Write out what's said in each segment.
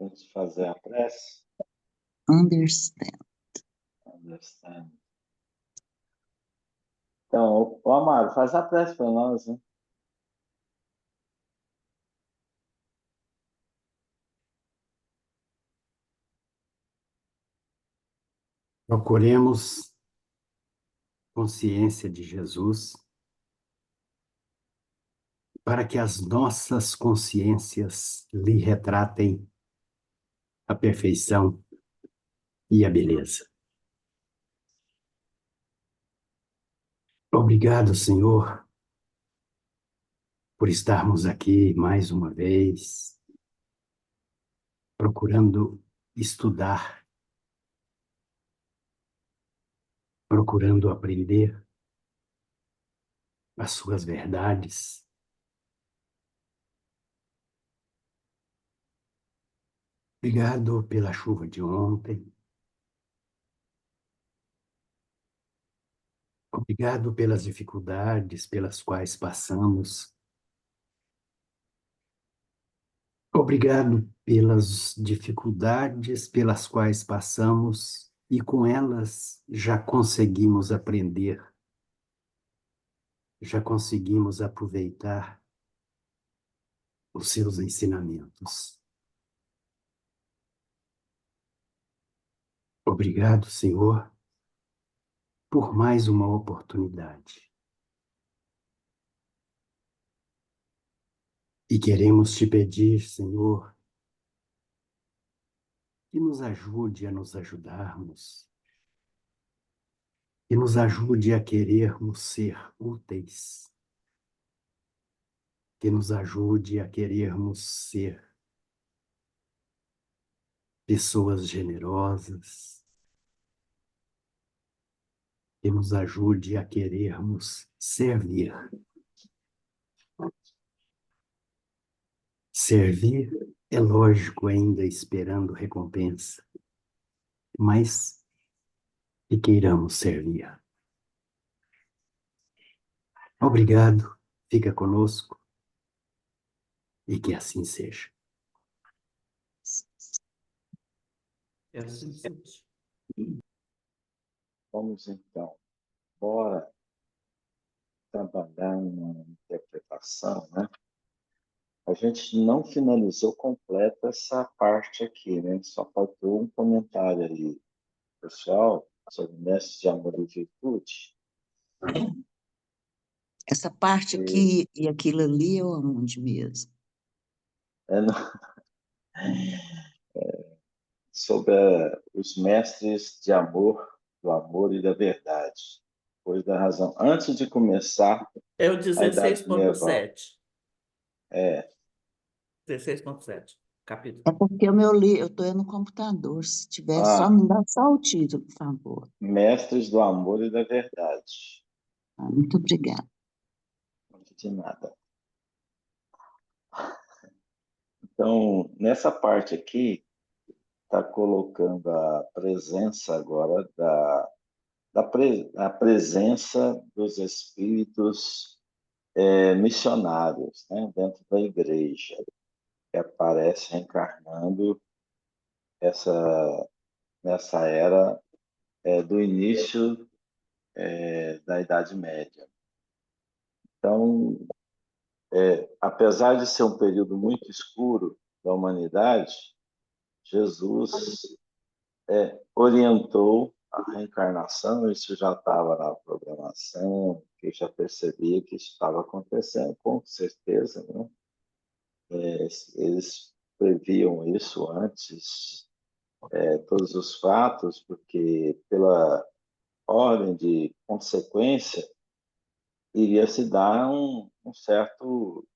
Antes de fazer a prece, Understand. understand. Então, o Amaro, faz a prece para nós, né? Procuremos consciência de Jesus para que as nossas consciências lhe retratem a perfeição e a beleza. Obrigado, Senhor, por estarmos aqui mais uma vez, procurando estudar, procurando aprender as suas verdades. Obrigado pela chuva de ontem. Obrigado pelas dificuldades pelas quais passamos. Obrigado pelas dificuldades pelas quais passamos e com elas já conseguimos aprender, já conseguimos aproveitar os seus ensinamentos. Obrigado, Senhor, por mais uma oportunidade. E queremos te pedir, Senhor, que nos ajude a nos ajudarmos, que nos ajude a querermos ser úteis, que nos ajude a querermos ser pessoas generosas, que nos ajude a querermos servir. Servir é lógico ainda esperando recompensa, mas que queiramos servir. Obrigado, fica conosco e que assim seja. É assim, seja. Vamos então, bora trabalhar uma interpretação, né? A gente não finalizou completa essa parte aqui, né? Só faltou um comentário aí, pessoal, sobre mestres de amor e virtude. Essa parte aqui e aquilo ali é onde mesmo? Sobre os mestres de amor, do amor e da verdade. Depois da razão. Antes de começar É o a idade medieval. 16.7. É, 16.7, capítulo. É porque eu estou no computador. Se tiver, só Ah. me dá só o título, por favor. mestres do amor e da verdade. Muito obrigada. Não de nada. Então, nessa parte aqui, está colocando a presença agora a presença dos espíritos missionários, né, dentro da igreja, que aparece reencarnando nessa era do início da Idade Média. Então, apesar de ser um período muito escuro da humanidade, Jesus orientou a reencarnação, isso já estava na programação, que já percebia que isso estava acontecendo, com certeza, né? Eles previam isso antes, todos os fatos, porque pela ordem de consequência iria se dar um certo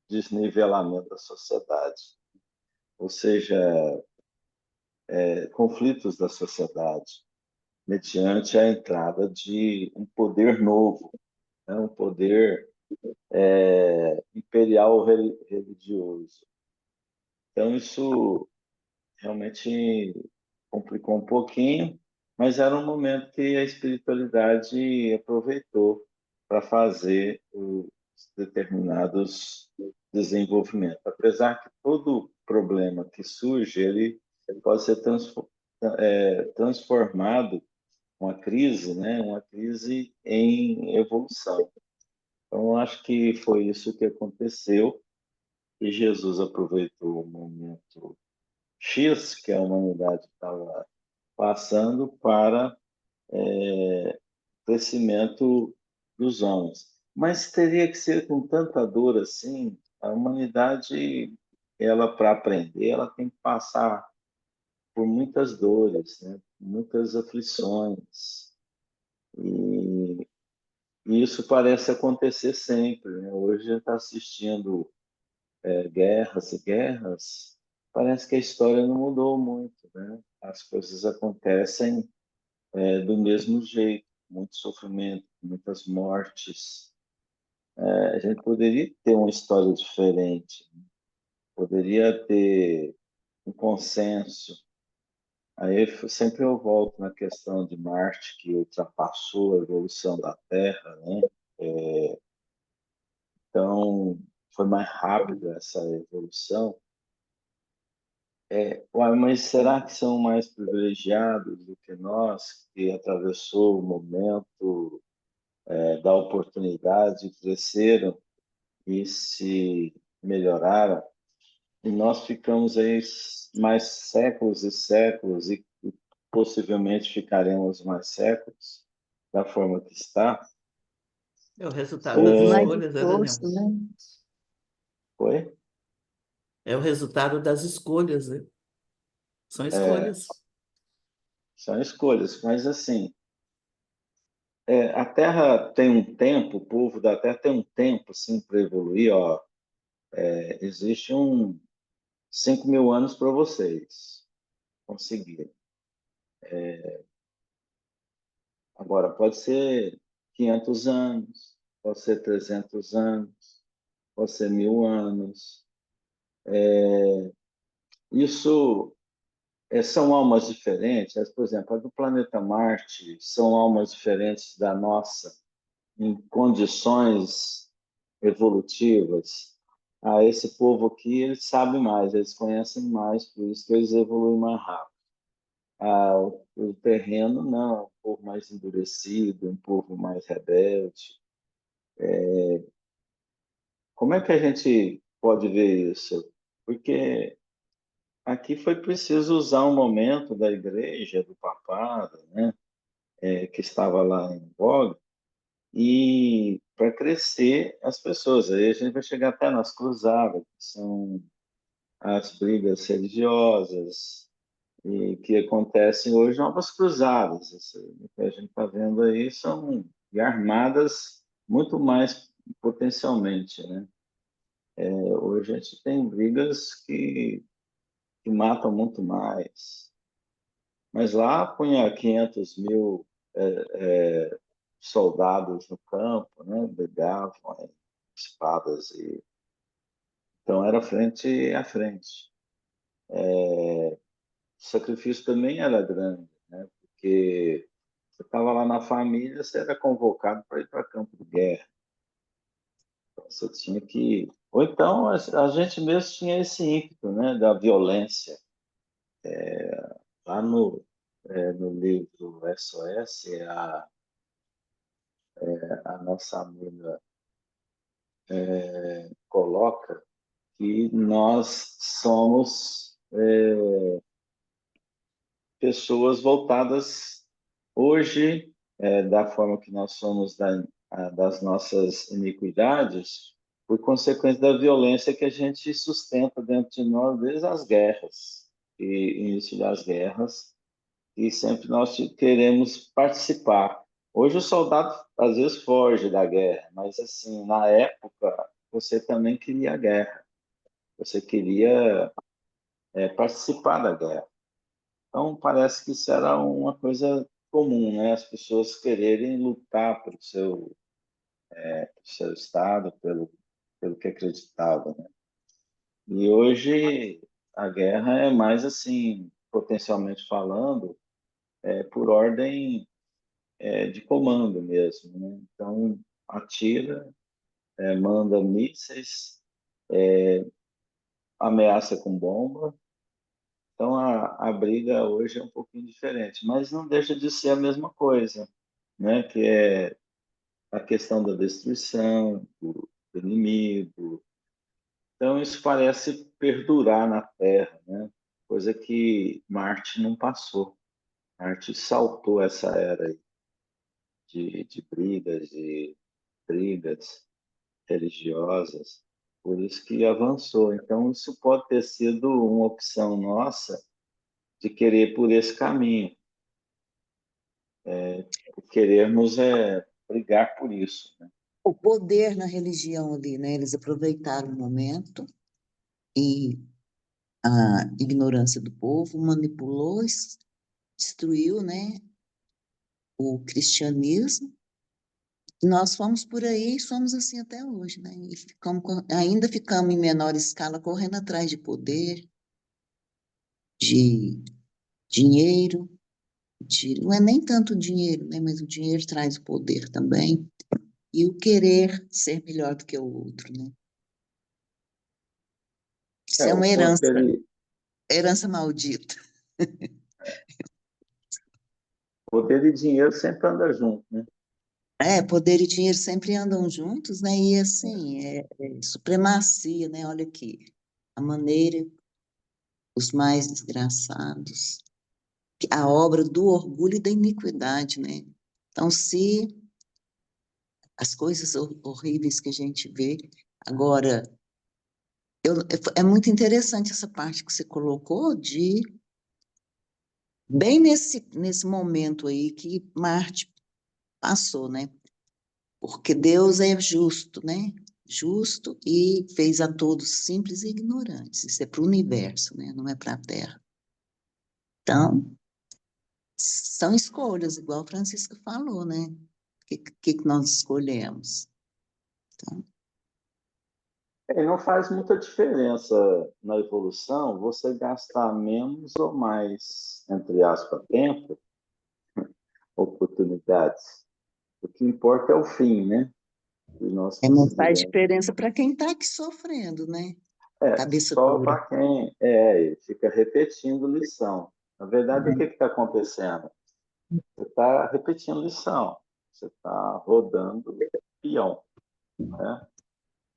desnivelamento da sociedade, ou seja, conflitos da sociedade, mediante a entrada de um poder novo, né? Um poder imperial religioso. Então, isso realmente complicou um pouquinho, mas era um momento que a espiritualidade aproveitou para fazer os determinados desenvolvimento. Apesar que todo problema que surge, ele pode ser transformado, uma crise, né? Uma crise em evolução. Então, eu acho que foi isso que aconteceu, e Jesus aproveitou o momento X que a humanidade estava passando para crescimento dos homens. Mas teria que ser com tanta dor assim. A humanidade, ela para aprender, ela tem que passar por muitas dores, né? Muitas aflições. E, e isso parece acontecer sempre, né? Hoje a gente está assistindo guerras e guerras. Parece que a história não mudou muito, né? As coisas acontecem do mesmo jeito, muito sofrimento, muitas mortes. A gente poderia ter uma história diferente, né? Poderia ter um consenso. Aí sempre eu volto na questão de Marte, que ultrapassou a evolução da Terra, né? Então, foi mais rápido essa evolução. Uai, mas será que são mais privilegiados do que nós, que atravessou o momento da oportunidade, cresceram e se melhoraram? E nós ficamos aí mais séculos e séculos, e possivelmente ficaremos mais séculos da forma que está. É o resultado das Tudo mais escolhas, né, Daniel? exposto, né? Foi? É o resultado das escolhas, né? São É, escolhas. são escolhas, mas assim, a Terra tem um tempo, o povo da Terra tem um tempo assim, para evoluir. Ó, existe 5.000 anos para vocês conseguirem. Agora, pode ser 500 anos, pode ser 300 anos, pode ser 1.000 anos. Isso são almas diferentes. Por exemplo, a do planeta Marte são almas diferentes da nossa, em condições evolutivas. Esse povo aqui, eles sabem mais, eles conhecem mais, por isso que eles evoluem mais rápido. O terreno, não, um povo mais endurecido, um povo mais rebelde. Como é que a gente pode ver isso? Porque aqui foi preciso usar um momento da igreja, do papado, né, que estava lá em voga, e para crescer as pessoas. Aí a gente vai chegar até nas cruzadas, que são as brigas religiosas, e que acontecem hoje novas cruzadas. Isso que a gente está vendo aí são armadas muito mais potencialmente, né? Hoje a gente tem brigas que matam muito mais. Mas lá punha 500 mil soldados no campo, né? Brigavam espadas, e então era frente a frente. O sacrifício também era grande, né? Porque você estava lá na família, você era convocado para ir para campo de guerra. Então, você tinha que. Ou então a gente mesmo tinha esse ímpeto, né? Da violência. Lá no livro SOS, a nossa amiga coloca que nós somos pessoas voltadas hoje, da forma que nós somos das nossas iniquidades, por consequência da violência que a gente sustenta dentro de nós desde as guerras, e início das guerras, e sempre nós queremos participar. Hoje o soldado às vezes foge da guerra, mas assim, na época você também queria a guerra, você queria participar da guerra. Então parece que isso era uma coisa comum, né? As pessoas quererem lutar pelo seu estado, pelo que acreditavam, né? E hoje a guerra é mais assim, potencialmente falando, por ordem de comando mesmo, né? Então, atira, manda mísseis, ameaça com bomba. Então, a briga hoje é um pouquinho diferente, mas não deixa de ser a mesma coisa, né? Que é a questão da destruição, do inimigo. Então, isso parece perdurar na Terra, né? Coisa que Marte não passou. Marte saltou essa era aí de brigas religiosas, por isso que avançou. Então, isso pode ter sido uma opção nossa de querer por esse caminho, querermos brigar por isso, né? O poder na religião ali, né? Eles aproveitaram o momento e a ignorância do povo manipulou, destruiu, né, o cristianismo. Nós fomos por aí e somos assim até hoje, né? E ainda ficamos em menor escala correndo atrás de poder, de dinheiro, não é nem tanto dinheiro, né? Mas o dinheiro traz o poder também. E o querer ser melhor do que o outro, né? Isso é O uma poder, herança maldita. poder e dinheiro sempre andam junto, né? Poder e dinheiro sempre andam juntos, né? E assim, supremacia, né? Olha aqui, a maneira, os mais desgraçados, a obra do orgulho e da iniquidade, né? Então, se as coisas horríveis que a gente vê, agora, é muito interessante essa parte que você colocou de, bem nesse momento aí que Marte passou, né? Porque Deus é justo, né? Justo e fez a todos simples e ignorantes. Isso é para o universo, né? Não é para a Terra. Então, são escolhas, igual a Francisca falou, né? O que nós escolhemos? Então, Não faz muita diferença na evolução você gastar menos ou mais, entre aspas, tempo, oportunidades. O que importa é o fim, né? E nós não faz conseguiremos. diferença para quem está aqui sofrendo, né? Cabeça Só dura. para quem fica repetindo lição. Na verdade, o que está acontecendo? Você está repetindo lição, você está rodando peão, né?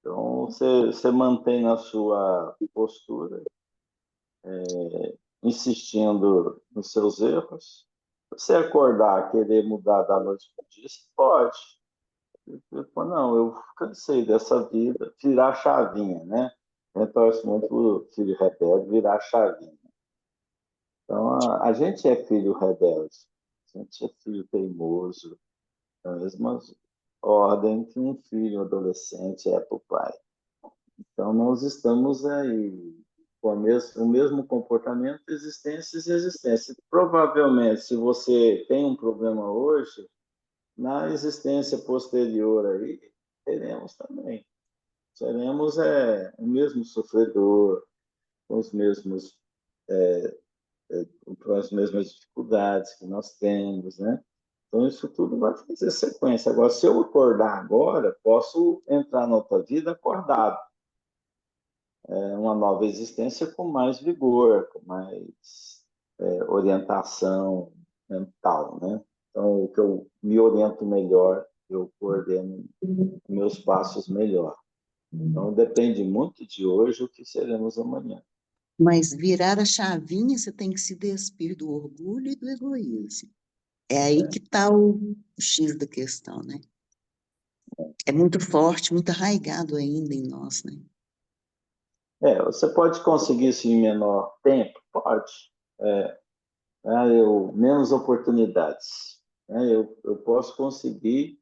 Então, você mantém na sua postura, insistindo nos seus erros. Se você acordar, querer mudar da noite para o dia, você pode. Eu falo, não, eu cansei dessa vida, virar a chavinha, né? Eu torço muito o filho rebelde virar a chavinha. Então, a gente é filho rebelde, a gente é filho teimoso, a mesma ordem que um filho adolescente é para o pai. Então, nós estamos aí com o mesmo comportamento, existências e existências. Provavelmente, se você tem um problema hoje, na existência posterior aí, teremos também. Seremos o mesmo sofredor, com os mesmos, com as mesmas dificuldades que nós temos, né? Então, isso tudo vai fazer sequência. Agora, se eu acordar agora, posso entrar na outra vida acordado. Uma nova existência com mais vigor, com mais orientação mental, né? Então, o que eu me oriento melhor, eu coordeno meus passos melhor. Então, depende muito de hoje o que seremos amanhã. Mas virar a chavinha, você tem que se despir do orgulho e do egoísmo. É aí que está o X da questão, né? É muito forte, muito arraigado ainda em nós, né? Você pode conseguir isso em menor tempo? Pode. Menos oportunidades. Eu posso conseguir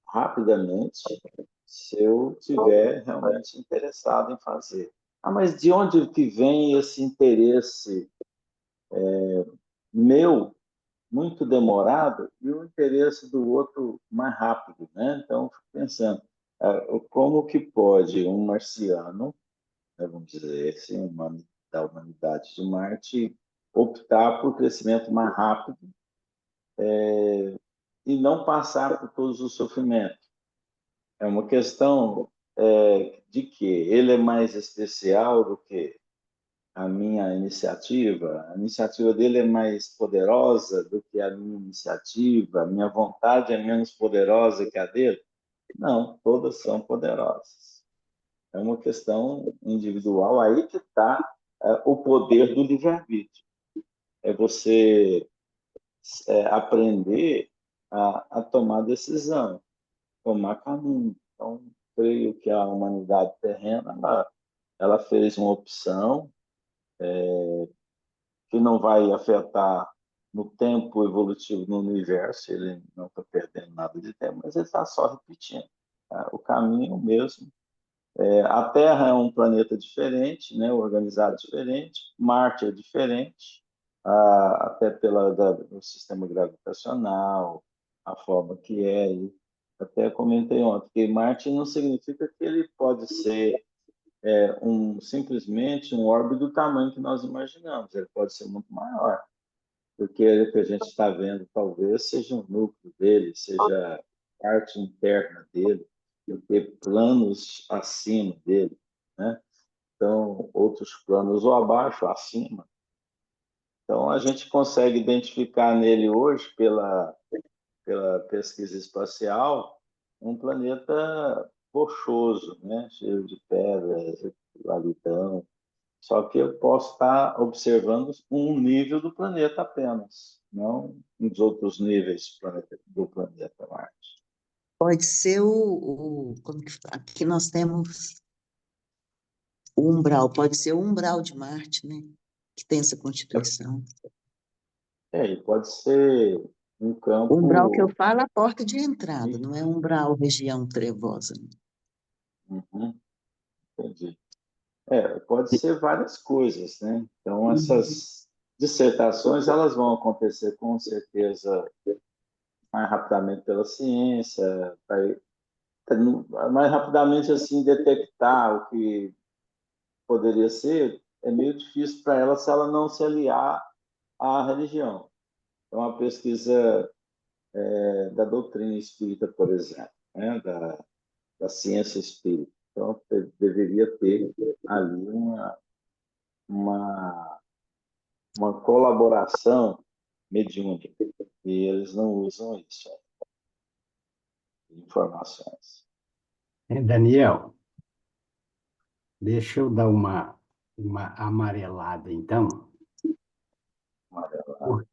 rapidamente se eu tiver realmente interessado em fazer. Mas de onde que vem esse interesse meu muito demorado e o interesse do outro mais rápido, né? Então, eu fico pensando, como que pode um marciano, né, vamos dizer assim, da humanidade de Marte, optar por crescimento mais rápido e não passar por todos os sofrimentos? É uma questão de que ele é mais especial do que a minha iniciativa? A iniciativa dele é mais poderosa do que a minha iniciativa? A minha vontade é menos poderosa que a dele? Não, todas são poderosas. É uma questão individual, aí que está o poder do livre-arbítrio. É você aprender a tomar decisão, tomar caminho. Então, creio que a humanidade terrena, ela fez uma opção que não vai afetar no tempo evolutivo no universo, ele não está perdendo nada de tempo, mas ele está só repetindo. Tá? O caminho mesmo. A Terra é um planeta diferente, né? Organizado diferente, Marte é diferente, até pelo sistema gravitacional, a forma que é. E até comentei ontem que Marte não significa que ele pode ser simplesmente um orbe do tamanho que nós imaginamos, ele pode ser muito maior, porque o que a gente está vendo talvez seja o núcleo dele, seja a parte interna dele, ter planos acima dele, né? Então, outros planos ou abaixo, ou acima. Então, a gente consegue identificar nele hoje, pela pesquisa espacial, um planeta rochoso, né? Cheio de pedras, validão. Só que eu posso estar observando um nível do planeta apenas, não os outros níveis do planeta Marte. Pode ser como que, aqui nós temos o umbral, pode ser o umbral de Marte, né? Que tem essa constituição. E pode ser um O umbral que eu campo. falo é a porta de entrada, não é umbral, região trevosa. Uhum, entendi. Pode ser várias coisas, né? Então, Uhum. essas dissertações elas vão acontecer com certeza mais rapidamente pela ciência, mais rapidamente assim detectar o que poderia ser, é meio difícil para ela se ela não se aliar à religião. Então, a pesquisa da doutrina espírita, por exemplo, né? Da ciência espírita. Então, deveria ter ali uma, uma colaboração mediúnica. E eles não usam isso, informações. Daniel, deixa eu dar uma amarelada, então, por-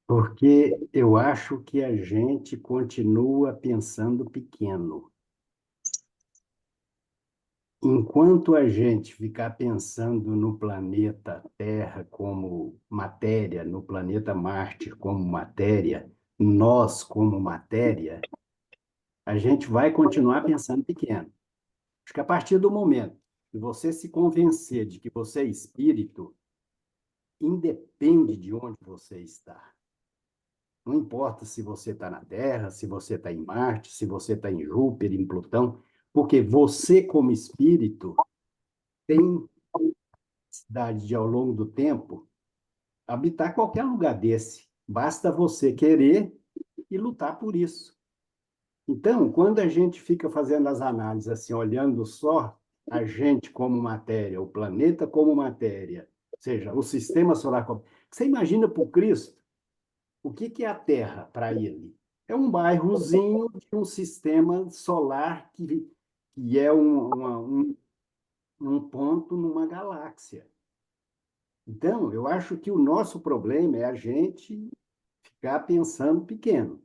porque eu acho que a gente continua pensando pequeno. Enquanto a gente ficar pensando no planeta Terra como matéria, no planeta Marte como matéria, nós como matéria, a gente vai continuar pensando pequeno. Acho que a partir do momento que você se convencer de que você é espírito, independe de onde você está. Não importa se você está na Terra, se você está em Marte, se você está em Júpiter, em Plutão, porque você, como espírito, tem capacidade de, ao longo do tempo, habitar qualquer lugar desse. Basta você querer e lutar por isso. Então, quando a gente fica fazendo as análises assim, olhando só a gente como matéria, o planeta como matéria, ou seja, o sistema solar como... Você imagina para o Cristo o que é a Terra para ele? É um bairrozinho de um sistema solar que é um ponto numa galáxia. Então, eu acho que o nosso problema é a gente ficar pensando pequeno.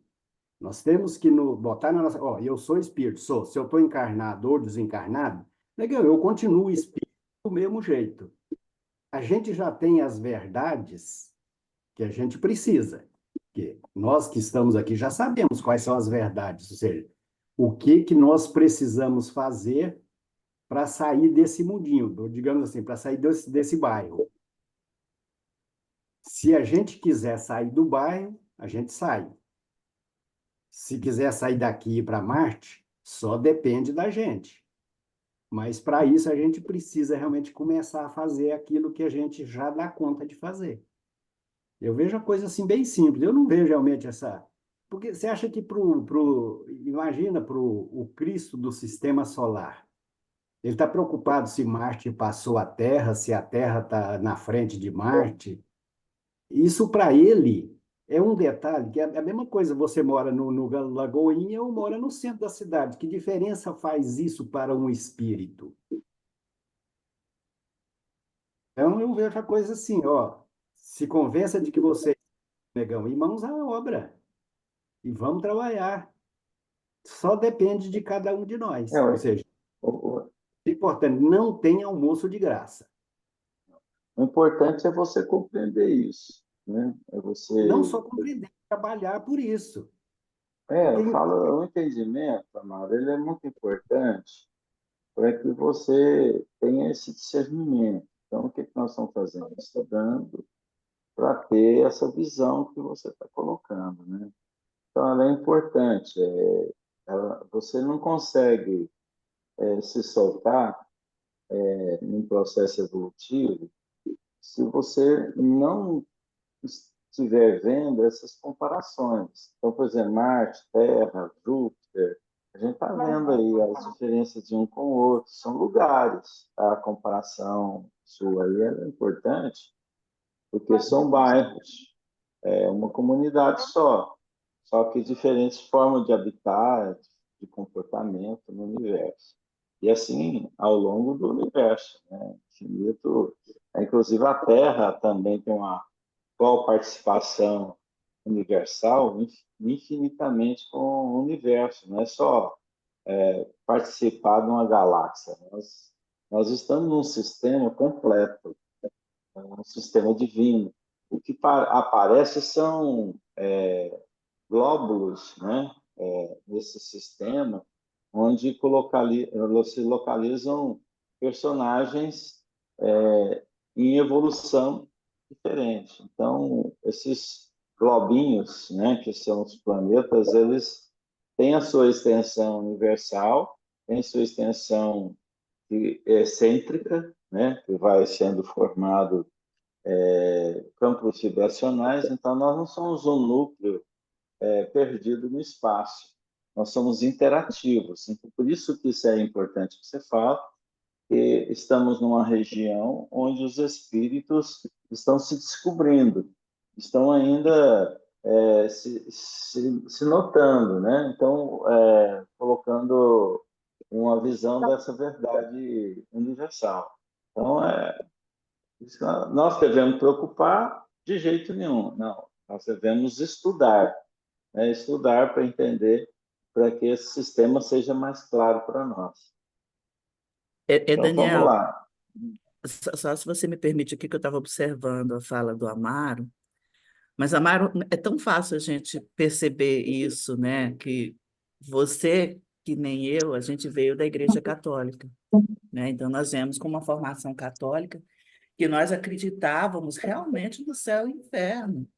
Nós temos que botar na nossa. Ó, eu sou espírito, sou. Se eu estou encarnado ou desencarnado, legal, eu continuo espírito do mesmo jeito. A gente já tem as verdades que a gente precisa. Porque nós que estamos aqui já sabemos quais são as verdades, ou seja, o que que nós precisamos fazer para sair desse mundinho, ou, digamos assim, para sair desse bairro. Se a gente quiser sair do bairro, a gente sai. Se quiser sair daqui e ir para Marte, só depende da gente. Mas para isso a gente precisa realmente começar a fazer aquilo que a gente já dá conta de fazer. Eu vejo a coisa assim bem simples. Eu não vejo realmente essa. Porque você acha que imagina para o Cristo do sistema solar. Ele está preocupado se Marte passou a Terra, se a Terra está na frente de Marte. Isso para ele é um detalhe, que é a mesma coisa, você mora no Lagoinha ou mora no centro da cidade. Que diferença faz isso para um espírito? Então eu vejo a coisa assim, ó, se convença de que você, negão, e mãos à obra, e vamos trabalhar. Só depende de cada um de É, nós. Ou ué, seja, o, é importante, não tem almoço de graça. o importante é você compreender isso, né? É Não você... só compreender, trabalhar por isso. Eu Porque falo, o entendimento, Amaro, ele é muito importante para que você tenha esse discernimento. Então, o que que nós estamos fazendo? Estudando para ter essa visão que você está colocando, né? Então, ela é importante. Você não consegue se soltar num processo evolutivo se você não estiver vendo essas comparações. Então, por exemplo, Marte, Terra, Júpiter, a gente está vendo aí as diferenças de um com o outro, são lugares. A comparação sua aí é importante, porque são bairros, é uma comunidade só que diferentes formas de habitar, de comportamento no universo. E assim, ao longo do universo, né? Infinito. Inclusive, a Terra também tem uma participação universal infinitamente com o universo, não é só participar de uma galáxia. Nós estamos num sistema completo, um sistema divino. O que aparece são glóbulos, né, nesse sistema, onde se localizam personagens em evolução diferente. Então, esses globinhos, né, que são os planetas, eles têm a sua extensão universal, têm a sua extensão excêntrica, né, que vai sendo formado campos vibracionais. Então, nós não somos um núcleo perdido no espaço. Nós somos interativos. Então, por isso que isso é importante que você fala, que estamos numa região onde os espíritos estão se descobrindo, estão ainda se notando, né? Então, colocando uma visão dessa verdade universal. Então, nós devemos preocupar de jeito nenhum, não. Nós devemos estudar, né? Estudar para entender, para que esse sistema seja mais claro para nós. Então, vamos Daniel, lá. só se você me permite aqui, que eu estava observando a fala do Amaro, mas, Amaro, é tão fácil a gente perceber isso, né? Que você, que nem eu, a gente veio da Igreja Católica, né? Então, nós viemos com uma formação católica que nós acreditávamos realmente no céu e inferno.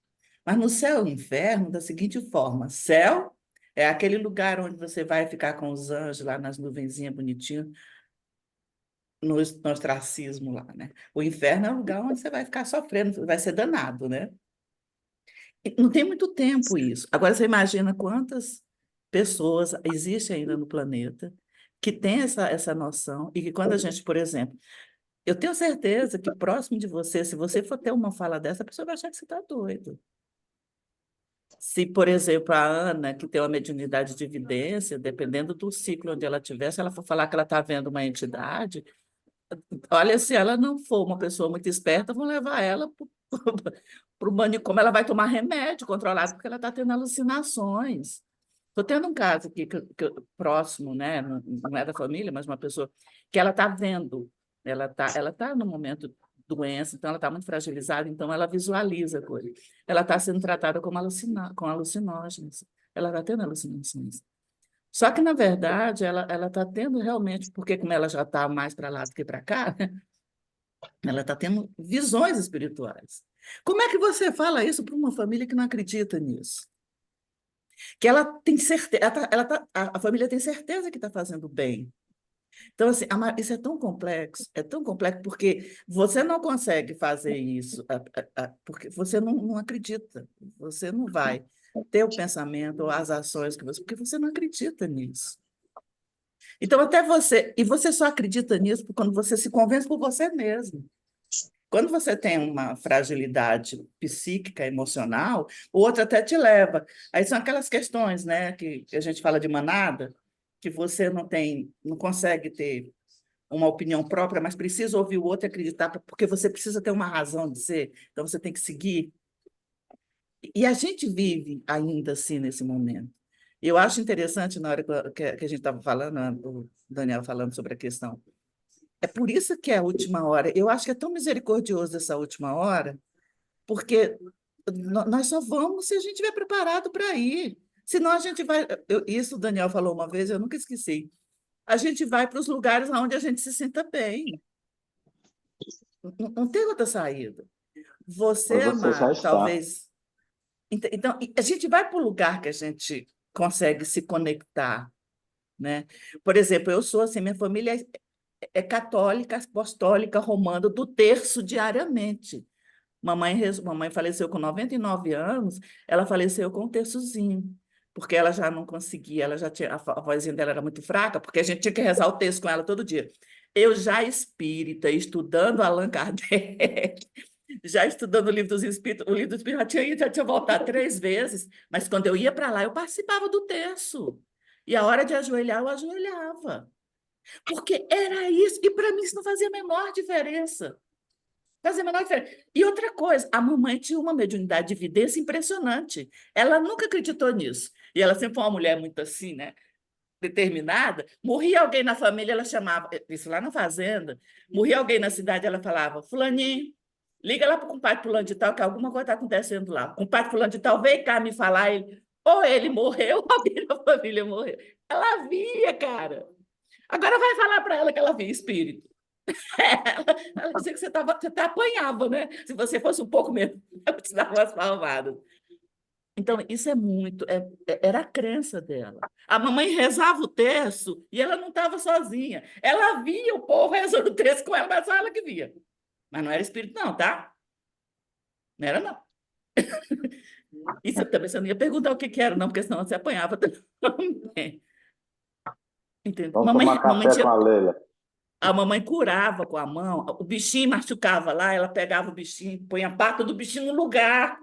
Mas no céu e inferno, da seguinte forma: céu é aquele lugar onde você vai ficar com os anjos lá nas nuvenzinhas bonitinhas, no ostracismo lá, né? O inferno é o lugar onde você vai ficar sofrendo, vai ser danado, né? E não tem muito tempo isso. Agora você imagina quantas pessoas existem ainda no planeta que têm essa noção e que quando a gente, por exemplo, eu tenho certeza que próximo de você, se você for ter uma fala dessa, a pessoa vai achar que você está doido. Se, por exemplo, a Ana, que tem uma mediunidade de evidência, dependendo do ciclo onde ela estiver, se ela for falar que ela está vendo uma entidade, olha, se ela não for uma pessoa muito esperta, vão levar ela para o manicômio, ela vai tomar remédio controlado, porque ela está tendo alucinações. Estou tendo um caso aqui próximo, né? Não é da família, mas uma pessoa que ela está vendo, ela tá no momento doença, então ela está muito fragilizada, então ela visualiza coisas. Ela está sendo tratada como com alucinógenos, ela está tendo alucinações. Só que, na verdade, ela está tendo realmente, porque como ela já está mais para lá do que para cá, né? Ela está tendo visões espirituais. Como é que você fala isso para uma família que não acredita nisso? Que ela tem certeza, a família tem certeza que está fazendo bem. Então, assim, isso é tão complexo, porque você não consegue fazer isso, porque você não acredita, você não vai ter o pensamento ou as ações que você, porque você não acredita nisso. Então, até você, e você só acredita nisso quando você se convence por você mesmo. Quando você tem uma fragilidade psíquica, emocional, o outro até te leva. Aí são aquelas questões, né, que a gente fala de manada, que você não consegue ter uma opinião própria, mas precisa ouvir o outro e acreditar, porque você precisa ter uma razão de ser, então você tem que seguir. E a gente vive ainda assim nesse momento. Eu acho interessante, na hora que a gente estava falando, né, o Daniel falando sobre a questão. É por isso que é a última hora. Eu acho que é tão misericordioso essa última hora, porque nós só vamos se a gente estiver preparado para ir. Senão a gente vai. Isso o Daniel falou uma vez, eu nunca esqueci. A gente vai para os lugares onde a gente se sinta bem. Não tem outra saída. Você, Mas você já Amaro, está. talvez. Então, a gente vai para o lugar que a gente consegue se conectar, né? Por exemplo, eu sou assim, minha família é católica, apostólica, romana, do terço diariamente. Mamãe faleceu com 99 anos, ela faleceu com um terçozinho, porque ela já não conseguia, ela já tinha, a vozinha dela era muito fraca, porque a gente tinha que rezar o texto com ela todo dia. Eu já espírita, estudando Allan Kardec, já estudando o livro dos Espíritos, o livro dos Espíritos já tinha voltado 3 vezes, mas quando eu ia para lá, eu participava do terço. E a hora de ajoelhar, eu ajoelhava. Porque era isso, e para mim isso não fazia a menor diferença. Fazia a menor diferença. E outra coisa, a mamãe tinha uma mediunidade de evidência impressionante. Ela nunca acreditou nisso. E ela sempre foi uma mulher muito assim, né? Determinada. Morria alguém na família, ela chamava, isso lá na fazenda, morria alguém na cidade, ela falava, fulaninho, liga lá para o compadre fulano de tal, que alguma coisa está acontecendo lá. O compadre fulano de tal, vem cá me falar, ou ele morreu, ou alguém da família morreu. Ela via, cara. Agora vai falar para ela que ela via espírito. Ela dizia que você até apanhava, né? Se você fosse um pouco menos, te dava umas palmadas. Então, isso é muito, era a crença dela. A mamãe rezava o terço e ela não estava sozinha. Ela via o povo rezando o terço com ela, mas só ela que via. Mas não era espírito, não, tá? Não era, não. Isso também você não ia perguntar o que que era, não, porque senão você apanhava também. Entendeu? Vamos tomar Mamãe café com tinha. a Leila. A mamãe curava com a mão, o bichinho machucava lá, ela pegava o bichinho, põe a pata do bichinho no lugar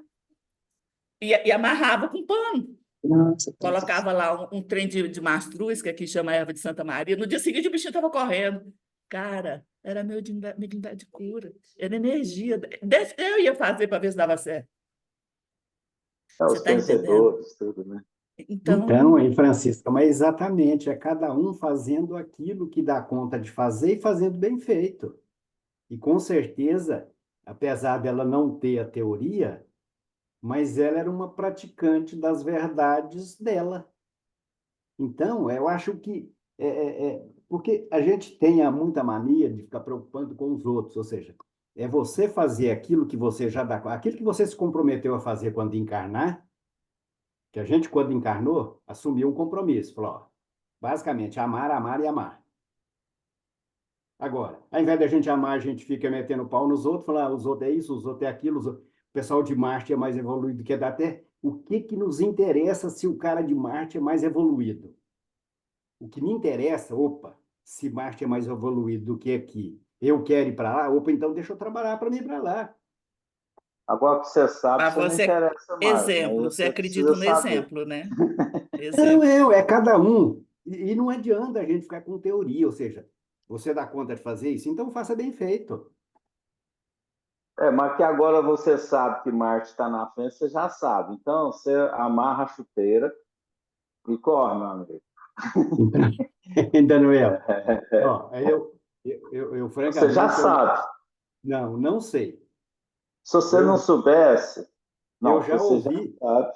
e amarrava com pano. Nossa, Colocava lá um trem de mastruz, que aqui chama erva de Santa Maria. No dia seguinte, o bichinho estava correndo. Cara, era mediunidade de cura, era energia. Eu ia fazer para ver se dava certo. É Você os está entendendo? vencedores, tudo, né? Então, Então, hein, Francisca, mas exatamente, é cada um fazendo aquilo que dá conta de fazer e fazendo bem feito. E com certeza, apesar dela não ter a teoria, mas ela era uma praticante das verdades dela. Então, eu acho que porque a gente tem muita mania de ficar preocupando com os outros, ou seja, é você fazer aquilo que você já dá, aquilo que você se comprometeu a fazer quando encarnar, que a gente, quando encarnou, assumiu um compromisso, falou, ó, basicamente, amar, amar e amar. Agora, ao invés da gente amar, a gente fica metendo pau nos outros, falar, os outros é isso, os outros é aquilo, o pessoal de Marte é mais evoluído que da Terra. O que que nos interessa se o cara de Marte é mais evoluído? O que me interessa, opa, se Marte é mais evoluído do que aqui, eu quero ir para lá, opa, então deixa eu trabalhar para mim ir para lá. Agora que você sabe, mas você não você, interessa mais, mas exemplo, você você acredita precisa no saber. exemplo, né? Não, Exemplo. é cada um. E não adianta a gente ficar com teoria, ou seja, você dá conta de fazer isso, então faça bem feito. Mas que agora você sabe que Marte está na frente, você já sabe. Então, você amarra a chuteira e corre, meu amigo. Daniel, ó, eu Você já francamente, sabe. não sei. Se você não Eu, soubesse, eu não, já você já ouvi. sabe.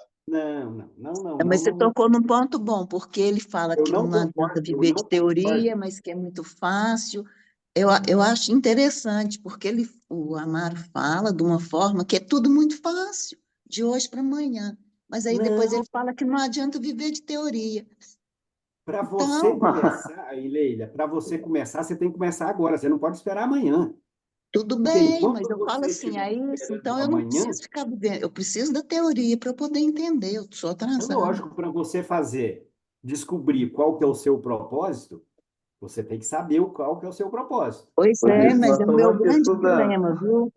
Mas você tocou num ponto bom, porque ele fala Eu que não não adianta concordo, eu viver de não concordo. teoria, mas que é muito fácil. Eu acho interessante, porque o Amaro fala de uma forma que é tudo muito fácil, de hoje para amanhã. Mas aí depois ele Não, fala que não adianta viver de teoria. para você Então, começar, aí, Leila, para você começar, você tem que começar agora, você não pode esperar amanhã. tudo Porque bem, mas enquanto eu falo você assim, estiver é isso, esperando então eu não amanhã, preciso ficar vivendo, eu preciso da teoria para eu poder entender, eu sou é atrasada. lógico, para você fazer, descobrir qual que é o seu propósito, Você tem que saber qual que é o seu propósito. Pois Por é, isso mas nós é o estamos meu aqui grande estudando. dilema, viu?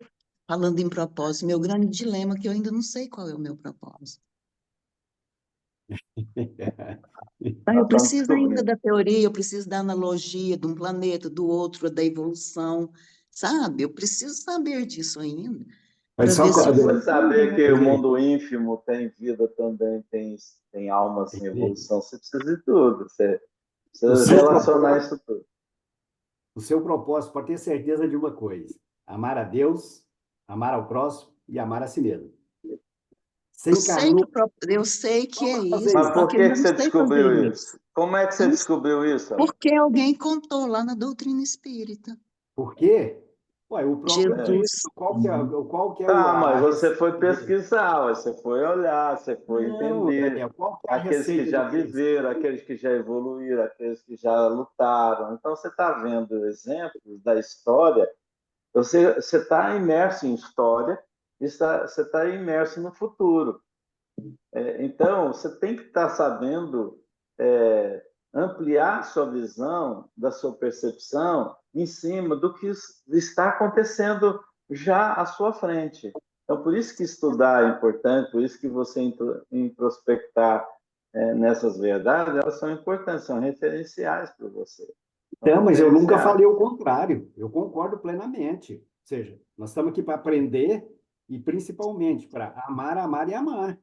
Falando em propósito, meu grande dilema é que eu ainda não sei qual é o meu propósito. Nós Eu estamos preciso ainda descobrindo. da teoria, eu preciso da analogia de um planeta, do outro, da evolução, sabe? Eu preciso saber disso ainda, Mas para só ver se eu vou Você saber entender. que o mundo ínfimo tem vida também, tem almas em evolução, você precisa de tudo. Você o precisa seu relacionar propósito, isso tudo. o seu propósito pode ter certeza de uma coisa: amar a Deus, amar ao próximo e amar a si mesmo. Você encarnou Eu sei que só é para fazer isso, Mas isso. só por que eu que ainda que não você sei fazer descobriu isso. isso? Como é que você Não descobriu isso, Ana? porque alguém contou lá na doutrina espírita. Por quê? Ué, o próprio Jesus. Cristo, qual que é Tá, a mas você receita foi dele? pesquisar, você foi olhar, você foi Não, entender Daniel, qual que é a aqueles que receita já do Cristo? viveram, aqueles que já evoluíram, aqueles que já lutaram. Então, você está vendo exemplos da história, você está imerso em história, você está imerso no futuro. Então, você tem que estar sabendo ampliar sua visão, da sua percepção, em cima do que está acontecendo já à sua frente. Então, por isso que estudar é importante, por isso que você introspectar nessas verdades, elas são importantes, são referenciais para você. São Não, mas eu nunca referenciais. falei o contrário. Eu concordo plenamente. Ou seja, nós estamos aqui para aprender e principalmente para amar, amar e amar.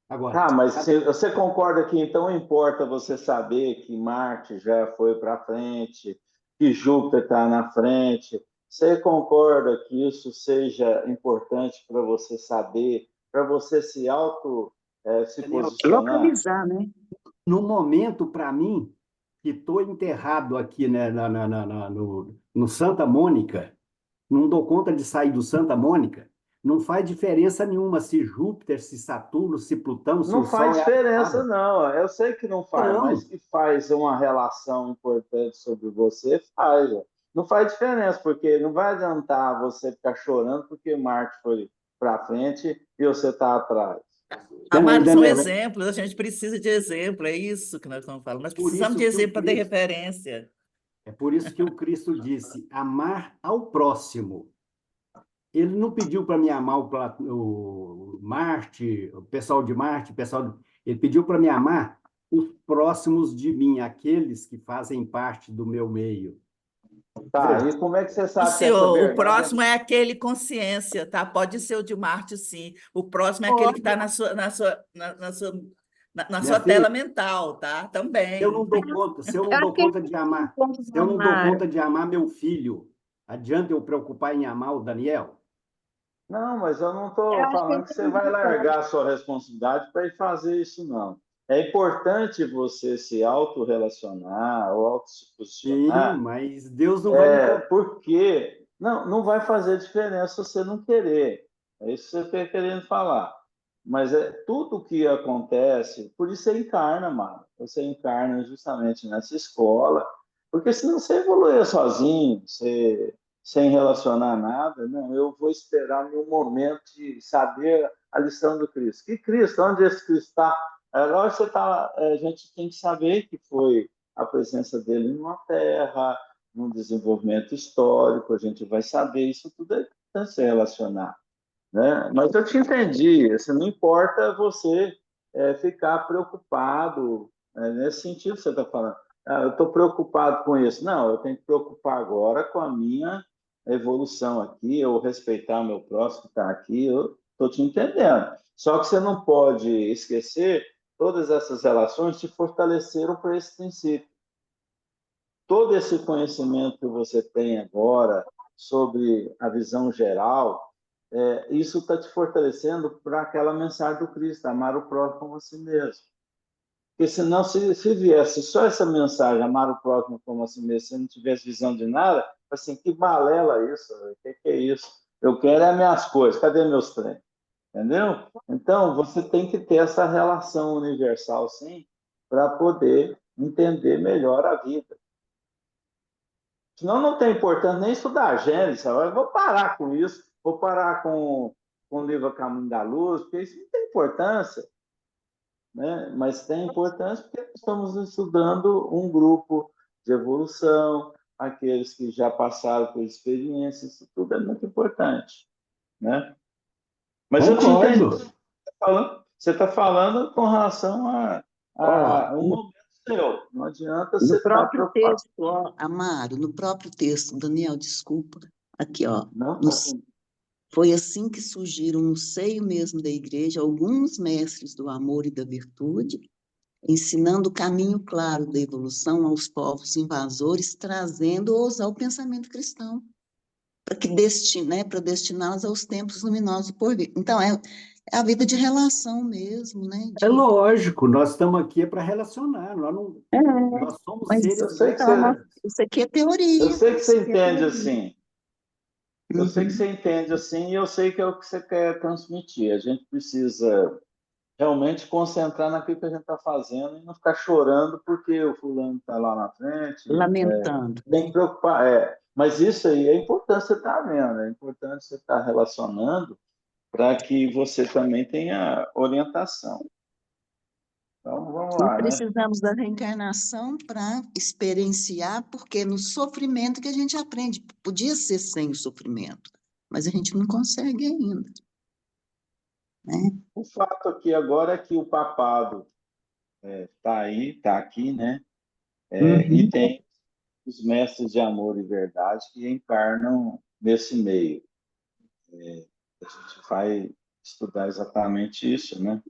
Agora, Ah, mas você concorda que então importa você saber que Marte já foi para frente, que Júpiter está na frente? Você concorda que isso seja importante para você saber, para você se Daniel, posicionar? Localizar, né? no momento, para mim, que estou enterrado aqui, né, no Santa Mônica, não dou conta de sair do Santa Mônica, não faz diferença nenhuma se Júpiter, se Saturno, se Plutão, se Não o faz Sol é diferença, habitado. não. Eu sei que não faz, mas Não, que faz uma relação importante sobre você, faz. Não faz diferença, porque não vai adiantar você ficar chorando porque Marte foi para frente e você está atrás. Amaro, são Daniel, exemplos, a gente precisa de exemplo, é isso que nós estamos falando. Nós por precisamos de isso que o exemplo para ter Cristo, referência. é por isso que o Cristo disse, amar ao próximo. Ele não pediu para me amar o Marte, o pessoal de Marte, ele pediu para me amar os próximos de mim, aqueles que fazem parte do meu meio. Tá, Veja, e como é que você O sabe que essa senhor, o verdade é. próximo é aquele consciência, tá? Pode ser o de Marte, sim. O próximo é aquele que está olha, na minha sua filha, tela mental, tá? eu não Também. dou conta, se eu Eu não acho dou que é conta de um amar, ponto se do eu não dou Amaro. conta de amar meu filho, adianta eu preocupar em amar o Daniel? Não, mas eu não Eu estou acho que falando ele que tem você vai um ponto. largar a sua responsabilidade para ir fazer isso, não. É importante você se autorrelacionar ou auto se Sim, posicionar. mas Deus não vai me cobrar. Porque não vai fazer diferença se você não querer. É isso que você está querendo falar. Mas tudo que acontece, por isso você encarna, mano. Você encarna justamente nessa escola, porque senão você evolui sozinho, sem relacionar nada. Não, eu vou esperar meu momento de saber a lição do Cristo. Que Cristo? Onde esse Cristo está? Agora a gente tem que saber que foi a presença dele numa terra, no desenvolvimento histórico, a gente vai saber, isso tudo é importante se relacionar. Né? Mas eu te entendi, assim, não importa você ficar preocupado, nesse sentido que você está falando. Ah, eu estou preocupado com isso. Não, eu tenho que preocupar agora com a minha evolução aqui, eu respeitar meu próximo que está aqui, eu estou te entendendo. Só que você não pode esquecer, todas essas relações te fortaleceram para esse princípio. Todo esse conhecimento que você tem agora sobre a visão geral, isso está te fortalecendo para aquela mensagem do Cristo, amar o próximo como a si mesmo. Porque senão, se viesse só essa mensagem, amar o próximo como a si mesmo, se não tivesse visão de nada, assim, que balela isso, o que é isso? Eu quero é minhas coisas, cadê meus trem? Entendeu? Então, você tem que ter essa relação universal, sim, para poder entender melhor a vida. Senão não tem importância nem estudar Gênesis. Eu vou parar com isso, vou parar com o livro Caminho da Luz, porque isso não tem importância, né? Mas tem importância porque estamos estudando um grupo de evolução, aqueles que já passaram por experiências, isso tudo é muito importante, né? Mas eu te entendi. Concordo. Você está falando com relação Ó, a um momento seu. Não adianta no você estar próprio preocupado. texto, ó, Amaro, no próprio texto, Daniel, desculpa, aqui, ó, Não, foi assim que surgiram no seio mesmo da igreja alguns mestres do amor e da virtude, ensinando o caminho claro da evolução aos povos invasores, trazendo-os ao pensamento cristão, para que para destiná-los aos tempos luminosos por vir. Então, é a vida de relação mesmo, né? É lógico, nós estamos aqui para relacionar, nós somos Mas seres eu sei que então, você, isso aqui é eu teoria. sei que Isso você aqui é entende teoria. assim. Eu sei que Uhum. você entende assim e eu sei que é o que você quer transmitir. A gente precisa realmente concentrar naquilo que a gente está fazendo e não ficar chorando porque o fulano está lá na frente. Lamentando, Tem que né? preocupar. Mas isso aí é importante você estar vendo, é importante você estar relacionando para que você também tenha orientação. Então, vamos E lá, né? precisamos da reencarnação para experienciar, porque no sofrimento que a gente aprende. Podia ser sem o sofrimento, mas a gente não consegue ainda, né? O fato aqui agora é que o papado está aí, está aqui, né? E Uhum. tem os mestres de amor e verdade que encarnam nesse meio. A gente vai estudar exatamente isso, né?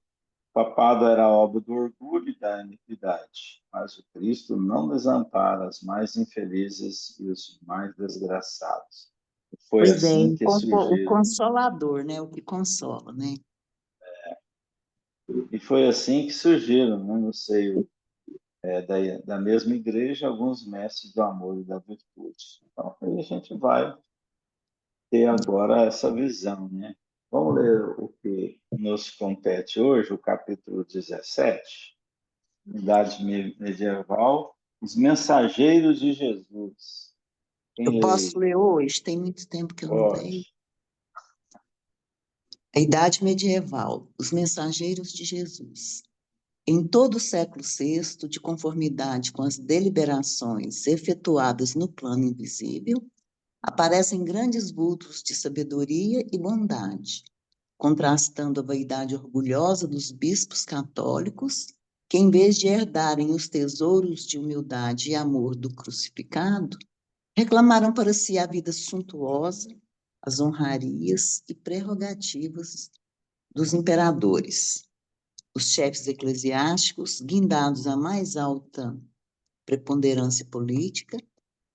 O papado era a obra do orgulho e da iniquidade, mas o Cristo não desampara os mais infelizes e os mais desgraçados. Foi Pois é, assim que o surgiram, consolador, né? O que consola, né? e foi assim que surgiram, né, no seio da mesma igreja, alguns mestres do amor e da virtude. Então, aí a gente vai ter agora essa visão, né? Vamos ler o que nos compete hoje, o capítulo 17, Idade Medieval, os mensageiros de Jesus. Eu Quem posso lê? ler hoje, tem muito tempo que eu não leio. Pode. A Idade Medieval, os mensageiros de Jesus. Em todo o século VI, de conformidade com as deliberações efetuadas no plano invisível, aparecem grandes vultos de sabedoria e bondade, contrastando a vaidade orgulhosa dos bispos católicos, que, em vez de herdarem os tesouros de humildade e amor do crucificado, reclamaram para si a vida suntuosa, as honrarias e prerrogativas dos imperadores. Os chefes eclesiásticos, guindados à mais alta preponderância política,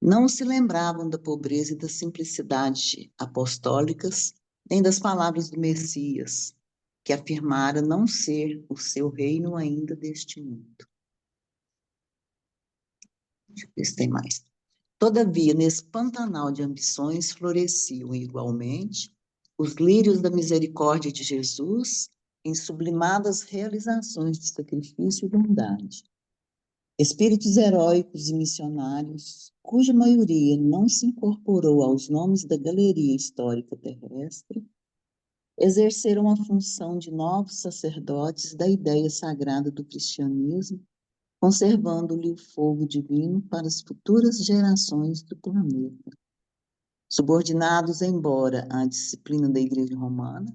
não se lembravam da pobreza e da simplicidade apostólicas, nem das palavras do Messias, que afirmara não ser o seu reino ainda deste mundo. Deixa eu ver se tem mais. Todavia, nesse pantanal de ambições floresciam igualmente os lírios da misericórdia de Jesus em sublimadas realizações de sacrifício e bondade. Espíritos heróicos e missionários, cuja maioria não se incorporou aos nomes da galeria histórica terrestre, exerceram a função de novos sacerdotes da ideia sagrada do cristianismo, conservando-lhe o fogo divino para as futuras gerações do planeta. Subordinados, embora à disciplina da Igreja Romana,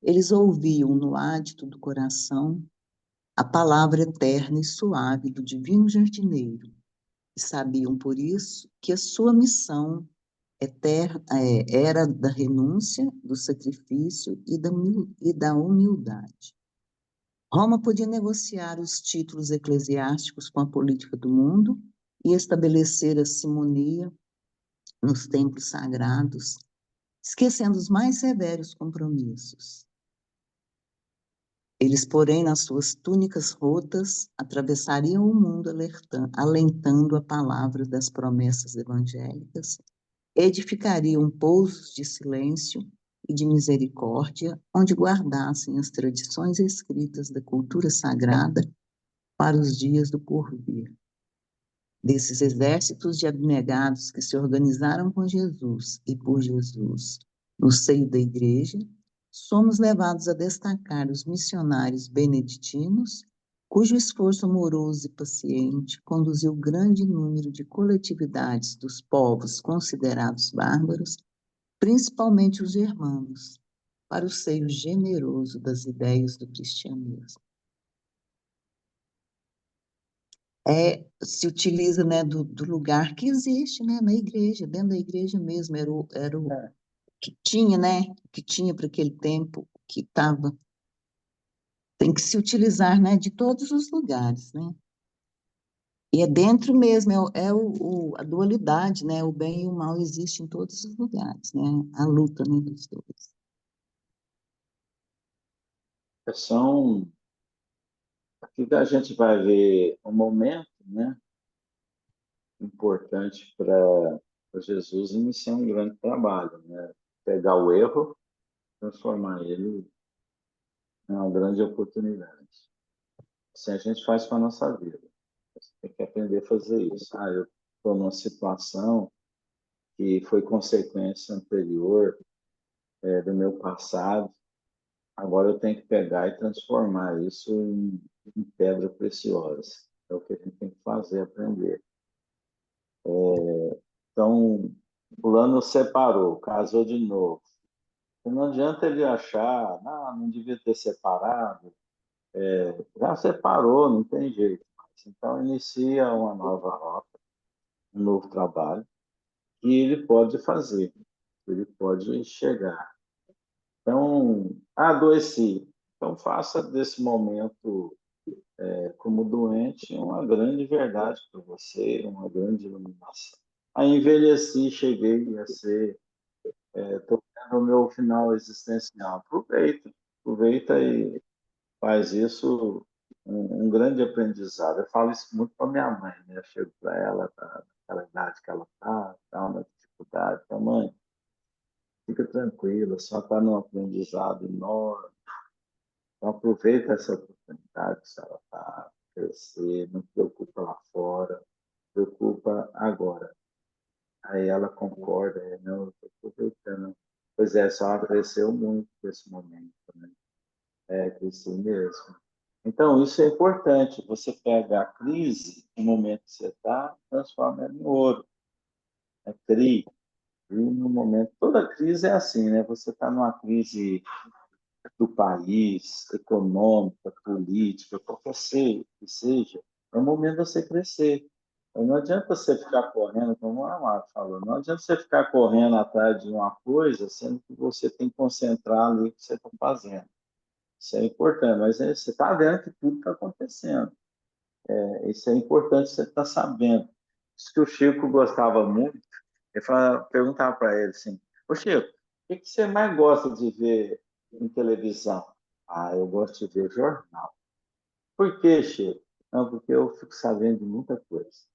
eles ouviam no ádito do coração a palavra eterna e suave do divino jardineiro, e sabiam, por isso, que a sua missão era da renúncia, do sacrifício e da humildade. Roma podia negociar os títulos eclesiásticos com a política do mundo e estabelecer a simonia nos templos sagrados, esquecendo os mais severos compromissos. Eles, porém, nas suas túnicas rotas, atravessariam o mundo alentando a palavra das promessas evangélicas, edificariam pousos de silêncio e de misericórdia, onde guardassem as tradições escritas da cultura sagrada para os dias do porvir. Desses exércitos de abnegados que se organizaram com Jesus e por Jesus no seio da Igreja, somos levados a destacar os missionários beneditinos cujo esforço amoroso e paciente conduziu grande número de coletividades dos povos considerados bárbaros, principalmente os germanos, para o seio generoso das ideias do cristianismo. Se utiliza, né, do lugar que existe, né, na igreja, dentro da igreja mesmo, era o que tinha, né, que tinha para aquele tempo, que estava. Tem que se utilizar, né, de todos os lugares, né? E é dentro mesmo, a dualidade, né? O bem e o mal existem em todos os lugares, né? A luta, né, dos dois. Aqui a gente vai ver um momento, né, importante para Jesus iniciar um grande trabalho, né? Pegar o erro, transformar ele em uma grande oportunidade. Assim a gente faz com a nossa vida. Você tem que aprender a fazer isso. Eu estou numa situação que foi consequência anterior do meu passado. Agora eu tenho que pegar e transformar isso em pedra preciosa. É o que a gente tem que fazer, aprender. Então, fulano separou, casou de novo. Não adianta ele achar, não devia ter separado, já separou, não tem jeito mais. Então, inicia uma nova rota, um novo trabalho, que ele pode fazer, ele pode chegar. Então, adoeci. Então, faça desse momento como doente uma grande verdade para você, uma grande iluminação. Aí envelheci, cheguei a ser, estou vendo o meu final existencial. Aproveita e faz isso um grande aprendizado. Eu falo isso muito para minha mãe, né? Eu chego para ela, tá, naquela idade que ela está uma dificuldade. Então, mãe, fica tranquila, só está num aprendizado enorme. Então, aproveita essa oportunidade que ela está crescer, não preocupa lá fora, preocupa agora. Aí ela concorda, não, eu estou aproveitando. Pois é, só ela cresceu muito nesse momento, né? Cresceu mesmo. Então, isso é importante. Você pega a crise, no momento que você está, transforma ela em ouro. Crie no momento. Toda crise é assim, né? Você está numa crise do país, econômica, política, qualquer que seja, é o momento de você crescer. Então, não adianta você ficar correndo, como o Amado falou, não adianta você ficar correndo atrás de uma coisa, sendo que você tem que concentrar ali o que você está fazendo. Isso é importante, mas você está vendo que tudo está acontecendo. Isso é importante você estar sabendo. Isso que o Chico gostava muito, perguntava para ele assim, ô Chico, o que você mais gosta de ver em televisão? Eu gosto de ver jornal. Por quê, Chico? Não, porque eu fico sabendo de muita coisa.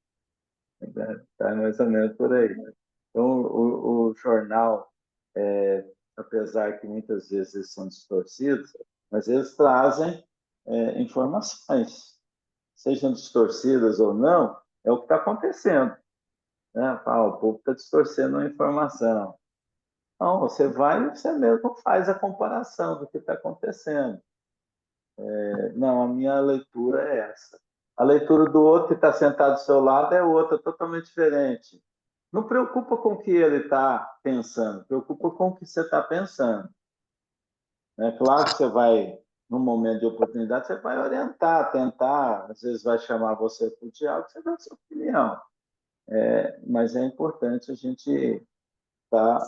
Está mais ou menos por aí. Então, o jornal, apesar que muitas vezes eles são distorcidos, mas eles trazem informações, sejam distorcidas ou não, é o que está acontecendo. Né? O povo está distorcendo a informação. Então, você vai e você mesmo faz a comparação do que está acontecendo. Não, a minha leitura é essa. A leitura do outro que está sentado do seu lado é outra, totalmente diferente. Não preocupa com o que ele está pensando, preocupa com o que você está pensando. É claro que você vai, num momento de oportunidade, você vai orientar, tentar, às vezes vai chamar você para o diálogo, você dá a sua opinião. Mas é importante a gente estar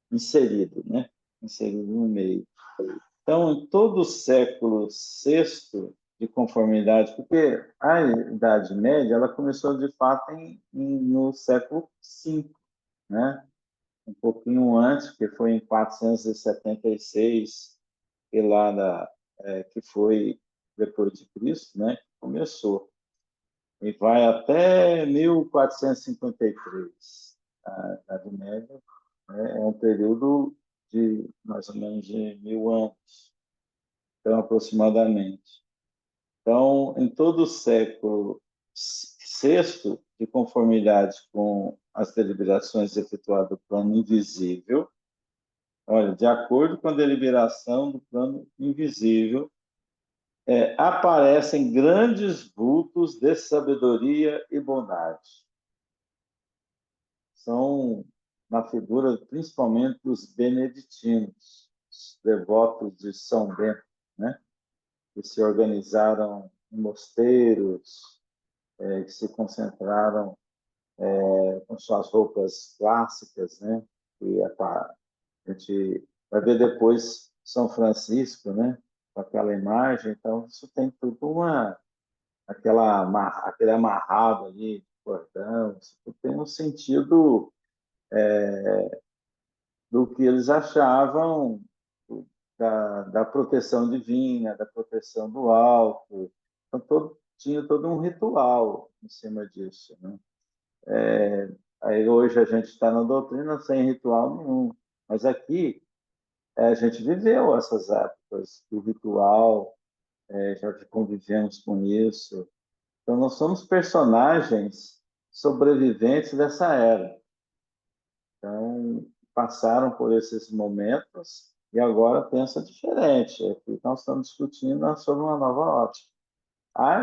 inserido, né? Inserido no meio. Então, em todo o século VI de conformidade, porque a Idade Média ela começou de fato no século V, né? Um pouquinho antes, que foi em 476, e que foi depois de Cristo, né? Que começou. E vai até 1453. A Idade Média, né? É um período de mais ou menos de 1000 anos, então, aproximadamente. Então, em todo o século VI, de conformidade com as deliberações efetuadas do plano invisível, olha, de acordo com a deliberação do plano invisível, aparecem grandes vultos de sabedoria e bondade. São na figura principalmente dos beneditinos, os devotos de São Bento, né? Que se organizaram em mosteiros, que se concentraram com suas roupas clássicas, né? E a gente vai ver depois São Francisco, né? Com aquela imagem. Então, isso tem tudo aquele amarrado ali, cordão, isso tudo tem um sentido do que eles achavam da proteção divina, da proteção do alto. Então, tinha todo um ritual em cima disso, né? Aí hoje a gente está na doutrina sem ritual nenhum, mas aqui a gente viveu essas épocas do ritual, já convivemos com isso. Então nós somos personagens sobreviventes dessa era. Então passaram por esses momentos e agora pensa diferente. Aqui nós estamos discutindo sobre uma nova ótica.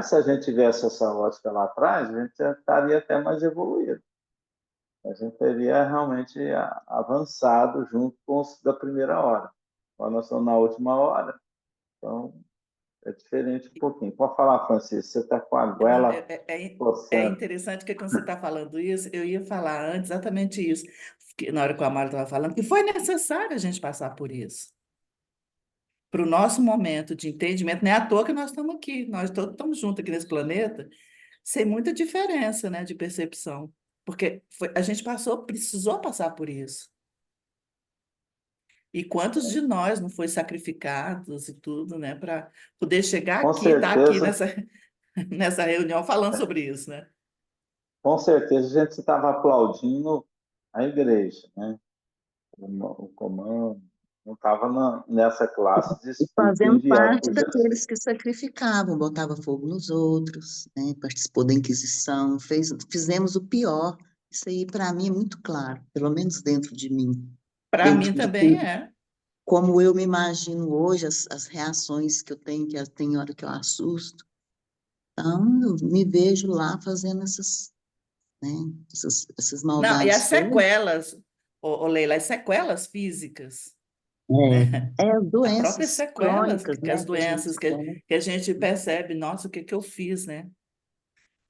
Se a gente tivesse essa ótica lá atrás, a gente estaria até mais evoluído. A gente teria realmente avançado junto com os da primeira hora. Agora nós estamos na última hora, então é diferente um pouquinho. Pode falar, Francisco, você está com a Não, goela coçando. interessante que quando você está falando isso, eu ia falar antes exatamente isso, que na hora que o Amaro estava falando, que foi necessário a gente passar por isso. Para o nosso momento de entendimento, não é à toa que nós estamos aqui, nós todos estamos juntos aqui nesse planeta, sem muita diferença, né, de percepção, porque a gente precisou passar por isso. E quantos de nós não foi sacrificados e tudo, né, para poder chegar Com aqui, estar aqui certeza, nessa reunião falando sobre isso, né? com certeza a gente estava aplaudindo a igreja, né? O comando não estava nessa classe de E espírito fazendo enviado parte por daqueles Jesus. que sacrificavam, botava fogo nos outros, né? Participou da Inquisição, fizemos o pior. Isso aí, para mim, é muito claro, pelo menos dentro de mim, Para mim dentro de também como eu me imagino hoje, as reações que eu tenho, que tem hora que eu assusto. Então, eu me vejo lá fazendo né, essas Não, e as maldades todas. sequelas, Leila, as sequelas físicas, né? As As próprias doenças sequelas, crônicas, que as né, que a gente doenças tem. que a gente percebe, nossa, o que que eu fiz, né?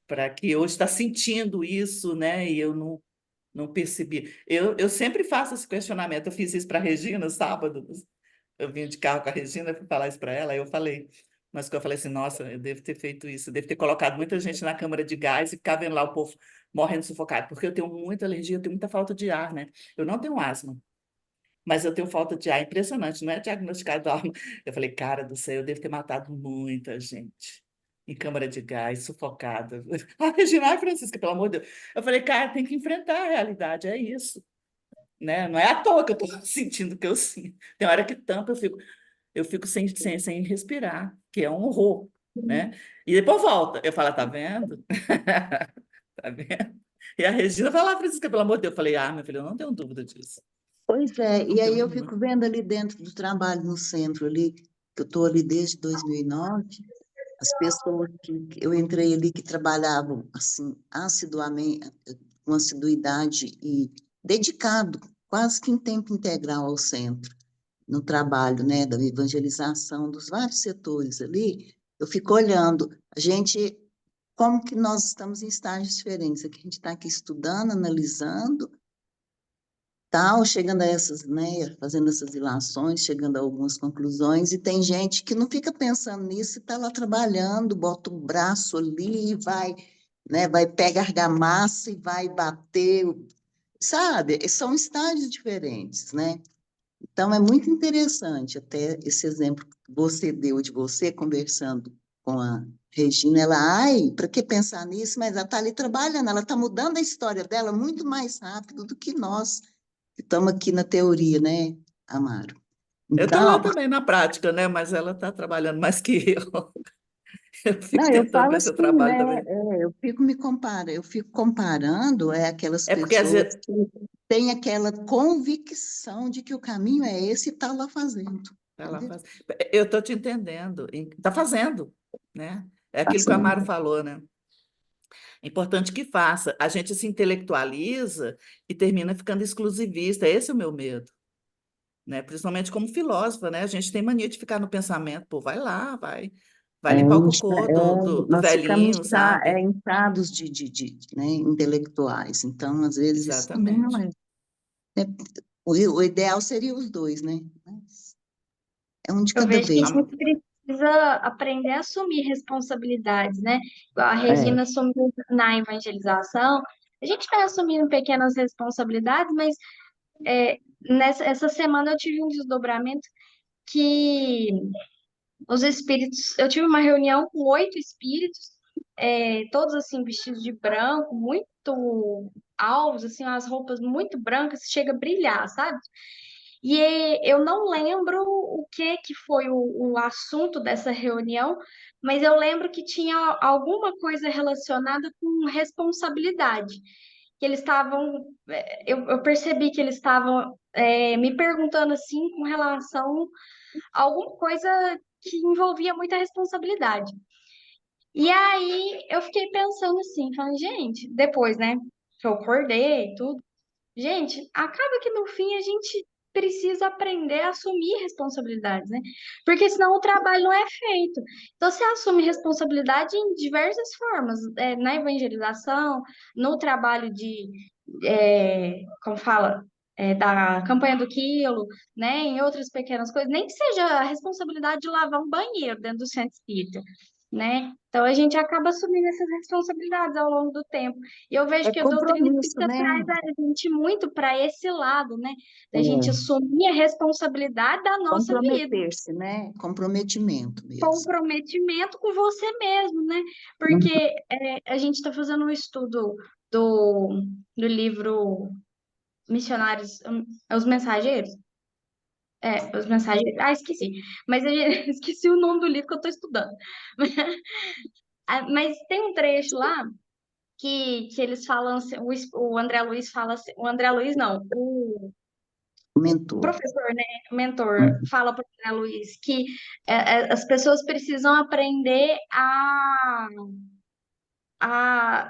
Para que hoje está sentindo isso, né? E eu não percebi. Eu sempre faço esse questionamento. Eu fiz isso para a Regina sábado. Eu vim de carro com a Regina, fui falar isso para ela, aí eu falei. Mas que eu falei assim, nossa, eu devo ter feito isso, eu devo ter colocado muita gente na câmara de gás e ficar vendo lá o povo morrendo sufocado, porque eu tenho muita alergia, eu tenho muita falta de ar, né? Eu não tenho asma, mas eu tenho falta de ar impressionante, não é diagnosticado asma. Eu falei, cara do céu, eu devo ter matado muita gente em câmara de gás, sufocada. A Regina, ai, Francisca, pelo amor de Deus. Eu falei, cara, tem que enfrentar a realidade, é isso, né? Não é à toa que eu estou sentindo o que eu sinto. Tem hora que tampa, eu fico sem respirar, que é um horror, né? E depois volta. Eu falo, tá vendo? Tá vendo? E a Regina vai lá, Francisca, pelo amor de Deus. Eu falei, minha filha, eu não tenho dúvida disso. Pois é, Não e tenho aí eu nenhuma. fico vendo ali dentro do trabalho no centro ali, que eu estou ali desde 2009, as pessoas que eu entrei ali que trabalhavam assim assiduamente, com assiduidade e dedicado, quase que em tempo integral ao centro, no trabalho, né, da evangelização dos vários setores ali, eu fico olhando, a gente, como que nós estamos em estágios diferentes, aqui a gente está aqui estudando, analisando, tal, chegando a essas, né, fazendo essas ilações, chegando a algumas conclusões, e tem gente que não fica pensando nisso e está lá trabalhando, bota o braço ali e vai, né, vai pegar argamassa e vai bater, sabe? São estágios diferentes, né? Então, é muito interessante até esse exemplo que você deu de você conversando com a Regina, ela, para que pensar nisso? Mas ela está ali trabalhando, ela está mudando a história dela muito mais rápido do que nós que estamos aqui na teoria, né, Amaro? Eu estou lá Então, também na prática, né? Mas ela está trabalhando mais que eu. Eu fico não, eu tentando falo ver se eu assim, trabalho né, também. eu fico comparando aquelas É porque às pessoas vezes, que têm aquela convicção de que o caminho é esse e está lá fazendo. Vai lá, entendeu? faz. Eu estou te entendendo. Está fazendo, né? É aquilo que o Assim, Amaro falou, né? É importante que faça. A gente se intelectualiza e termina ficando exclusivista. Esse é o meu medo, né? Principalmente como filósofa, né? A gente tem mania de ficar no pensamento, pô, vai lá, vai limpar o cocô do nós ficamos velhinho, sabe? inchados né, intelectuais, então, às vezes, isso também não Exatamente. é. O ideal seria os dois, né? Mas é um de Eu cada vejo que a vez. gente precisa aprender a assumir responsabilidades, né? Igual a É, Regina assumiu na evangelização. A gente vai assumindo pequenas responsabilidades, mas essa semana eu tive um desdobramento que os espíritos. Eu tive uma reunião com 8 espíritos, todos assim vestidos de branco, muito alvos, assim, as roupas muito brancas, chega a brilhar, sabe? E eu não lembro o que foi o assunto dessa reunião, mas eu lembro que tinha alguma coisa relacionada com responsabilidade. Que eles estavam, eu percebi que eles estavam me perguntando assim com relação a alguma coisa que envolvia muita responsabilidade. E aí eu fiquei pensando assim, falando, gente, depois, né, que eu acordei e tudo. Gente, acaba que no fim a gente precisa aprender a assumir responsabilidades, né? Porque senão o trabalho não é feito. Então, você assume responsabilidade em diversas formas, na evangelização, no trabalho como fala, da campanha do quilo, né? Em outras pequenas coisas, nem que seja a responsabilidade de lavar um banheiro dentro do centro espírita, né? Então, a gente acaba assumindo essas responsabilidades ao longo do tempo. E eu vejo é que a doutrina compromisso, espírita né? traz a gente muito para esse lado, né? Da gente É, assumir a responsabilidade da nossa vida, comprometer-se, né? Comprometimento mesmo. comprometimento com você mesmo, né? Uhum. Porque a gente está fazendo um estudo do, do livro Missionários, os Mensageiros. Os Mensageiros. Ah, esqueci. Mas esqueci o nome do livro que eu estou estudando. Mas tem um trecho lá que eles falam assim, o André Luiz fala assim, o André Luiz não, o Mentor. professor, né, o mentor, Uhum. fala para o André Luiz que as pessoas precisam aprender a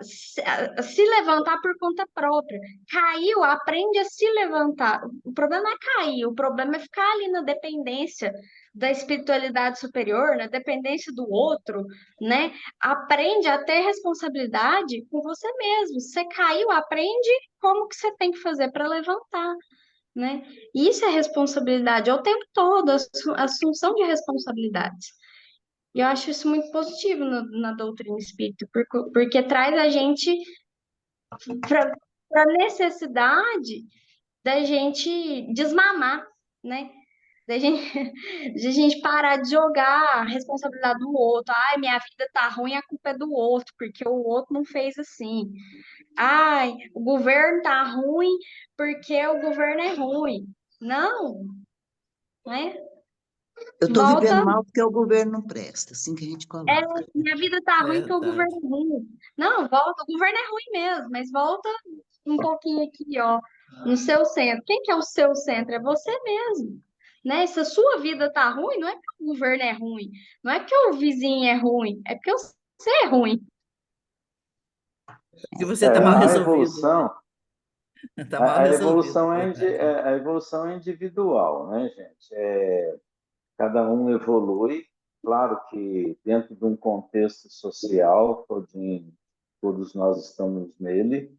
se levantar por conta própria. Caiu, aprende a se levantar. O problema não é cair, o problema é ficar ali na dependência da espiritualidade superior, na dependência do outro, né? Aprende a ter responsabilidade com você mesmo. Você caiu, aprende como que você tem que fazer para levantar, né? Isso é responsabilidade, é o tempo todo, assunção de responsabilidades. E eu acho isso muito positivo na doutrina espírita, porque traz a gente para a necessidade da gente desmamar, né? Da gente, da gente parar de jogar a responsabilidade do outro. Ai, minha vida tá ruim, a culpa é do outro, porque o outro não fez assim. Ai, o governo tá ruim porque o governo é ruim. Não, né? Eu estou vivendo Volta. mal porque o governo não presta, assim que a gente É, coloca. minha vida tá ruim porque o Verdade. governo é ruim. Não, volta, o governo é ruim mesmo, mas volta um pouquinho aqui, ó, no seu centro. Quem que é o seu centro? É você mesmo, né? Se a sua vida tá ruim, não é porque o governo é ruim, não é porque o vizinho é ruim, é porque você é ruim. Que você está mal A resolvido, né? evolução, Está mal a resolvido, evolução verdade. a evolução é individual, né, gente? Cada um evolui, claro que dentro de um contexto social, todos nós estamos nele,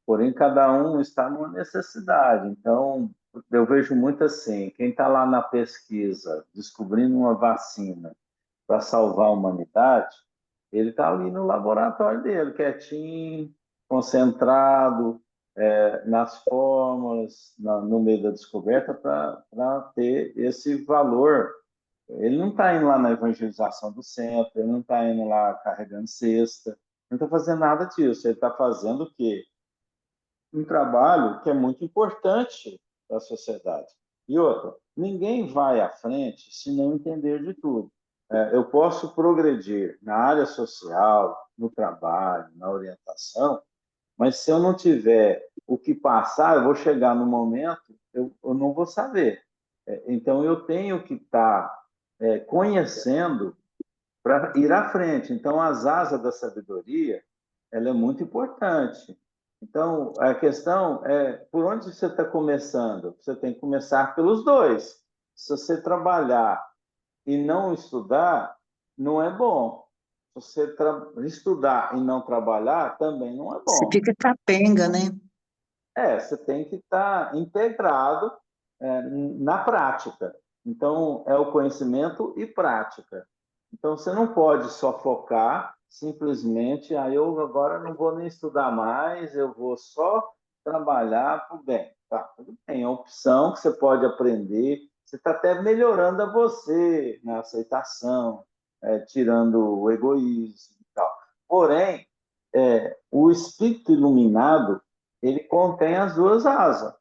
porém cada um está numa necessidade. Então, eu vejo muito assim, quem está lá na pesquisa, descobrindo uma vacina para salvar a humanidade, ele está ali no laboratório dele, quietinho, concentrado, nas fórmulas, no meio da descoberta, para ter esse valor. Ele não está indo lá na evangelização do centro, ele não está indo lá carregando cesta, não está fazendo nada disso. Ele está fazendo o quê? Um trabalho que é muito importante para a sociedade. E outra, ninguém vai à frente se não entender de tudo. Eu posso progredir na área social, no trabalho, na orientação, mas se eu não tiver o que passar, eu vou chegar no momento, eu não vou saber. Então, eu tenho que estar conhecendo para ir à frente. Então, as asas da sabedoria, ela é muito importante. Então, a questão é por onde você está começando? Você tem que começar pelos dois. Se você trabalhar e não estudar, não é bom. Se você estudar e não trabalhar, também não é Você bom. fica capenga, né? Você tem que estar integrado na prática. Então, é o conhecimento e prática. Então, você não pode só focar simplesmente, eu agora não vou nem estudar mais, eu vou só trabalhar para o bem. Tá, tudo bem, é uma opção que você pode aprender, você está até melhorando a você na aceitação, tirando o egoísmo e tal. Porém, o espírito iluminado, ele contém as duas asas.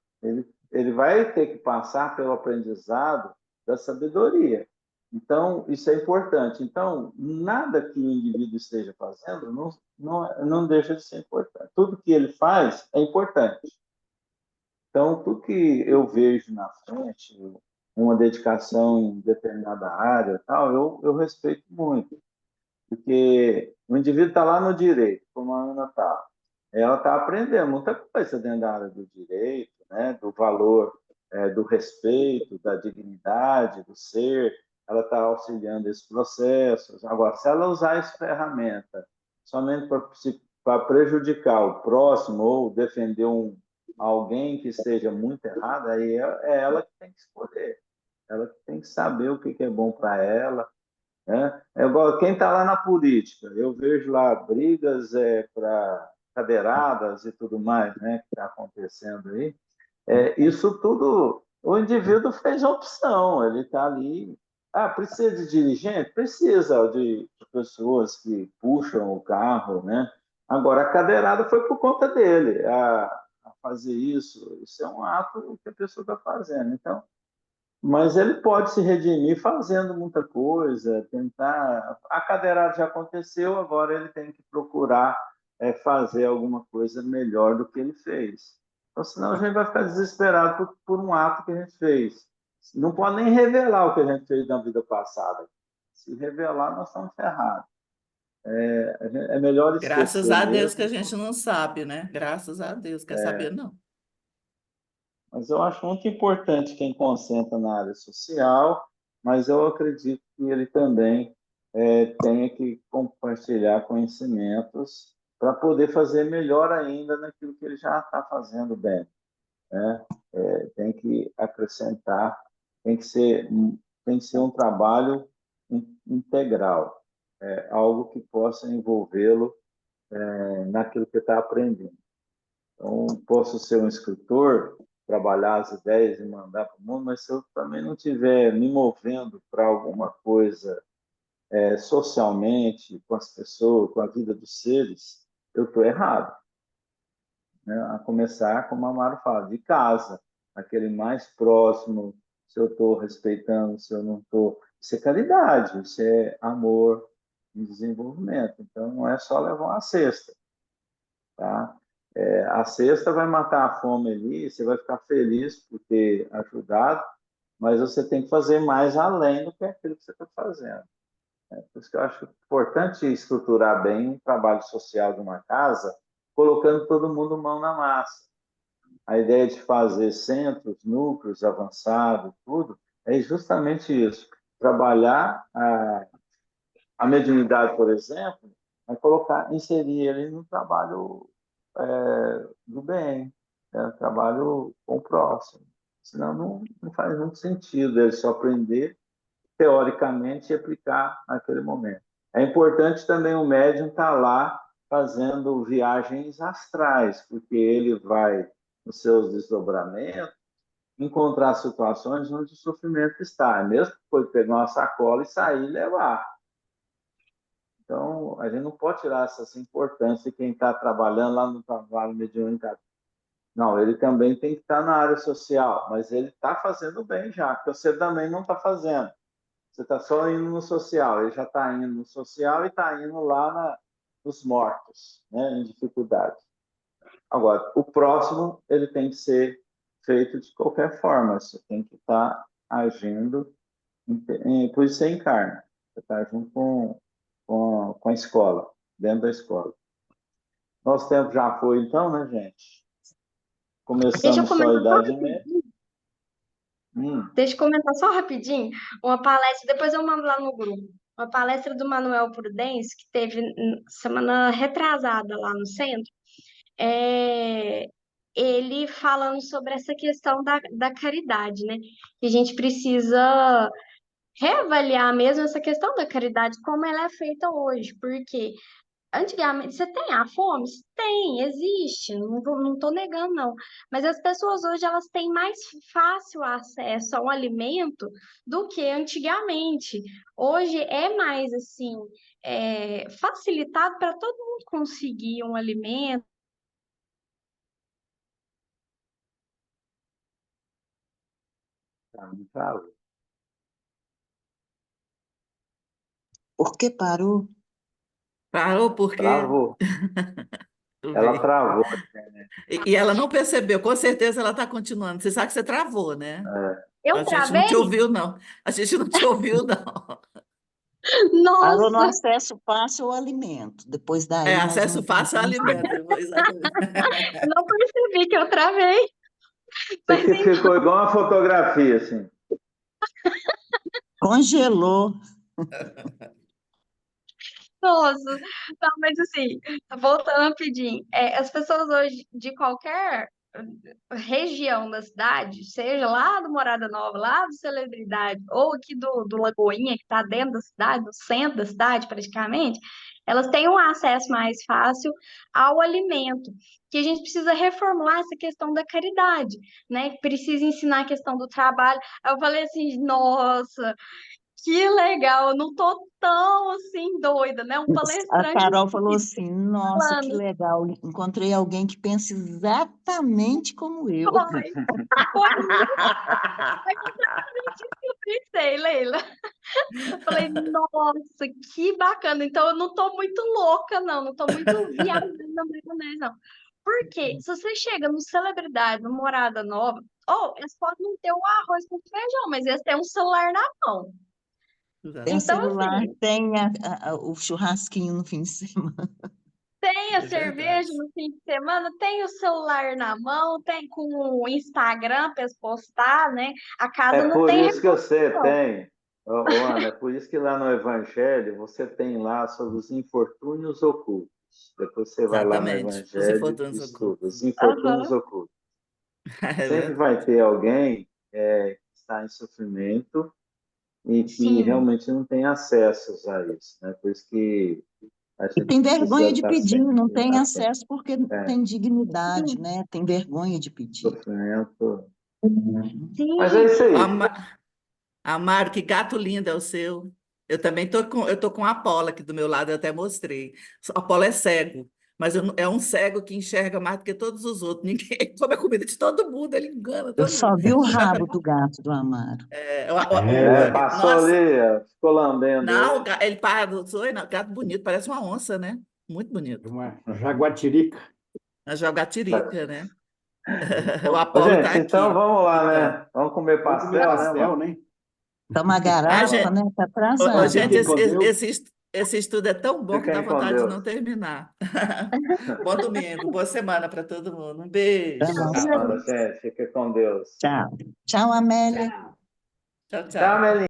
Ele vai ter que passar pelo aprendizado da sabedoria. Então, isso é importante. Então, nada que o indivíduo esteja fazendo não deixa de ser importante. Tudo que ele faz é importante. Então, tudo que eu vejo na frente, uma dedicação em determinada área, tal, eu respeito muito. Porque o indivíduo está lá no direito, como a Ana está. Ela está aprendendo muita coisa dentro da área do direito, né? Do valor, do respeito, da dignidade, do ser. Ela está auxiliando esse processo. Agora, se ela usar essa ferramenta somente para prejudicar o próximo ou defender alguém que esteja muito errado, aí é ela que tem que escolher. Ela que tem que saber o que é bom para ela, né? É igual quem está lá na política, eu vejo lá brigas para cadeiradas e tudo mais, né, que está acontecendo aí. Isso tudo, o indivíduo fez a opção, ele está ali. Precisa de dirigente? Precisa de pessoas que puxam o carro, né? Agora, a cadeirada foi por conta dele, a fazer isso. Isso é um ato que a pessoa está fazendo. Então, mas ele pode se redimir fazendo muita coisa, tentar. A cadeirada já aconteceu, agora ele tem que procurar fazer alguma coisa melhor do que ele fez. Então, senão a gente vai ficar desesperado por um ato que a gente fez. Não pode nem revelar o que a gente fez na vida passada. Se revelar, nós estamos ferrados. É melhor Graças esquecer a Deus que a mesmo. gente não sabe, né? Graças a Deus, quer saber não. Mas eu acho muito importante quem concentra na área social, mas eu acredito que ele também tenha que compartilhar conhecimentos para poder fazer melhor ainda naquilo que ele já está fazendo bem, né? Tem que acrescentar, tem que ser, tem que ser um trabalho integral, algo que possa envolvê-lo naquilo que está aprendendo. Então, posso ser um escritor, trabalhar as ideias e mandar para o mundo, mas se eu também não estiver me movendo para alguma coisa socialmente, com as pessoas, com a vida dos seres, eu estou errado. Né? A começar, como a Amaro fala, de casa, aquele mais próximo, se eu estou respeitando, se eu não estou. Isso é caridade, isso é amor e desenvolvimento. Então, não é só levar uma cesta. Tá? A cesta vai matar a fome ali, você vai ficar feliz por ter ajudado, mas você tem que fazer mais além do que aquilo que você está fazendo. Por isso que eu acho importante estruturar bem o trabalho social de uma casa, colocando todo mundo mão na massa. A ideia de fazer centros, núcleos avançados, tudo, é justamente isso. Trabalhar a mediunidade, por exemplo, é inserir ele no trabalho do bem, trabalho com o próximo. Senão não faz muito sentido ele só aprender teoricamente e aplicar naquele momento. É importante também o médium estar lá fazendo viagens astrais, porque ele vai, nos seus desdobramentos, encontrar situações onde o sofrimento está. Mesmo que foi pegar uma sacola e sair e levar. Então, a gente não pode tirar essa importância de quem está trabalhando lá no trabalho mediúnico. Não, ele também tem que estar na área social, mas ele está fazendo bem já, porque você também não está fazendo. Você está só indo no social, ele já está indo no social e está indo lá nos mortos, né, em dificuldade. Agora, o próximo, ele tem que ser feito de qualquer forma, você tem que estar agindo, por isso você encarna. Você está agindo com a escola, dentro da escola. Nosso tempo já foi, então, né, gente? Deixa eu Começamos só a comentar só Idade Média. Deixa eu comentar só rapidinho uma palestra, depois eu mando lá no grupo. Uma palestra do Manuel Prudence, que teve semana retrasada lá no centro, ele falando sobre essa questão da caridade, né? Que a gente precisa reavaliar mesmo essa questão da caridade, como ela é feita hoje, porque antigamente, você tem a fome? Tem, existe, não estou negando, não. Mas as pessoas hoje, elas têm mais fácil acesso a um alimento do que antigamente. Hoje é mais, assim, facilitado para todo mundo conseguir um alimento. Travou. Por que parou? Parou porque Travou. tu Ela vê. travou. E ela não percebeu, com certeza ela está continuando. Você sabe que você travou, né? Eu A gente não te travei? ouviu, não. A gente não te ouviu, não. Parou no Nossa, acesso fácil ao alimento. Depois É, daí nós não acesso fácil ao entendemos. alimento, exatamente. não percebi que eu travei. Você Mas que ficou igual uma fotografia, assim. Congelou. Nossa, não, mas assim, voltando rapidinho, as pessoas hoje de qualquer região da cidade, seja lá do Morada Nova, lá do Celebridade, ou aqui do Lagoinha, que está dentro da cidade, no centro da cidade praticamente, elas têm um acesso mais fácil ao alimento, que a gente precisa reformular essa questão da caridade, né? Precisa ensinar a questão do trabalho. Aí eu falei assim, nossa. Que legal, eu não tô tão assim doida, né? Um A palestrante Carol falou assim: Nossa, que falando, legal, encontrei alguém que pensa exatamente como eu. foi exatamente isso que eu pensei, Leila. Eu falei, nossa, que bacana. Então eu não tô muito louca, não tô muito viajando na maionese, não. Porque se você chega no Celebridade, no Morada Nova, eles podem não ter o arroz com feijão, mas eles têm um celular na mão. Tem o Então, celular, assim, tem o churrasquinho no fim de semana. tem a É cerveja verdade. no fim de semana, tem o celular na mão, tem com o Instagram para postar, né? A É casa não por tem isso que recurso, você não. tem, Ana, é por isso que lá no Evangelho você tem lá sobre os infortúnios ocultos. Depois você vai lá no Exatamente. Os Evangelho e infortúnios estuda ocultos. os infortúnios Aham, ocultos. É Sempre vai verdade. ter alguém que está em sofrimento e que sim, realmente não tem acessos a isso, né? Por isso que a E gente tem precisa vergonha de estar pedir, sempre não tem atento. acesso porque É, tem dignidade, sim, né? Tem vergonha de pedir. sofrimento. Mas é sim. isso aí. Amaro, que gato lindo é o seu. Eu também tô com a Apolo aqui do meu lado, eu até mostrei. O Apolo é cego, mas é um cego que enxerga mais do que todos os outros. Ninguém come a comida de todo mundo, ele engana Eu todo só mundo. vi o rabo do gato do Amaro. É, passou Nossa, ali, ficou lambendo não, ele. ele parou, não, gato bonito, parece uma onça, né? Muito bonito. Uma jaguatirica. A Já. jogatirica, né? O Ô, Apolo tá gente, então aqui. vamos lá, Então, né? Vamos comer Vamos comer pastel, né, pastel, mano? né? Tá uma a garapa, gente, né? Tá atrasado. gente, Fiquem com Deus. esse estudo é tão bom que dá Fiquem com vontade de não Deus. terminar. Bom domingo, boa semana para todo mundo. Um beijo. Pra Boa nós Tchau. semana, todos. gente. Fiquem com Deus. Tchau. Tchau, Amélia. Tchau, Tchau, tchau. Melinha.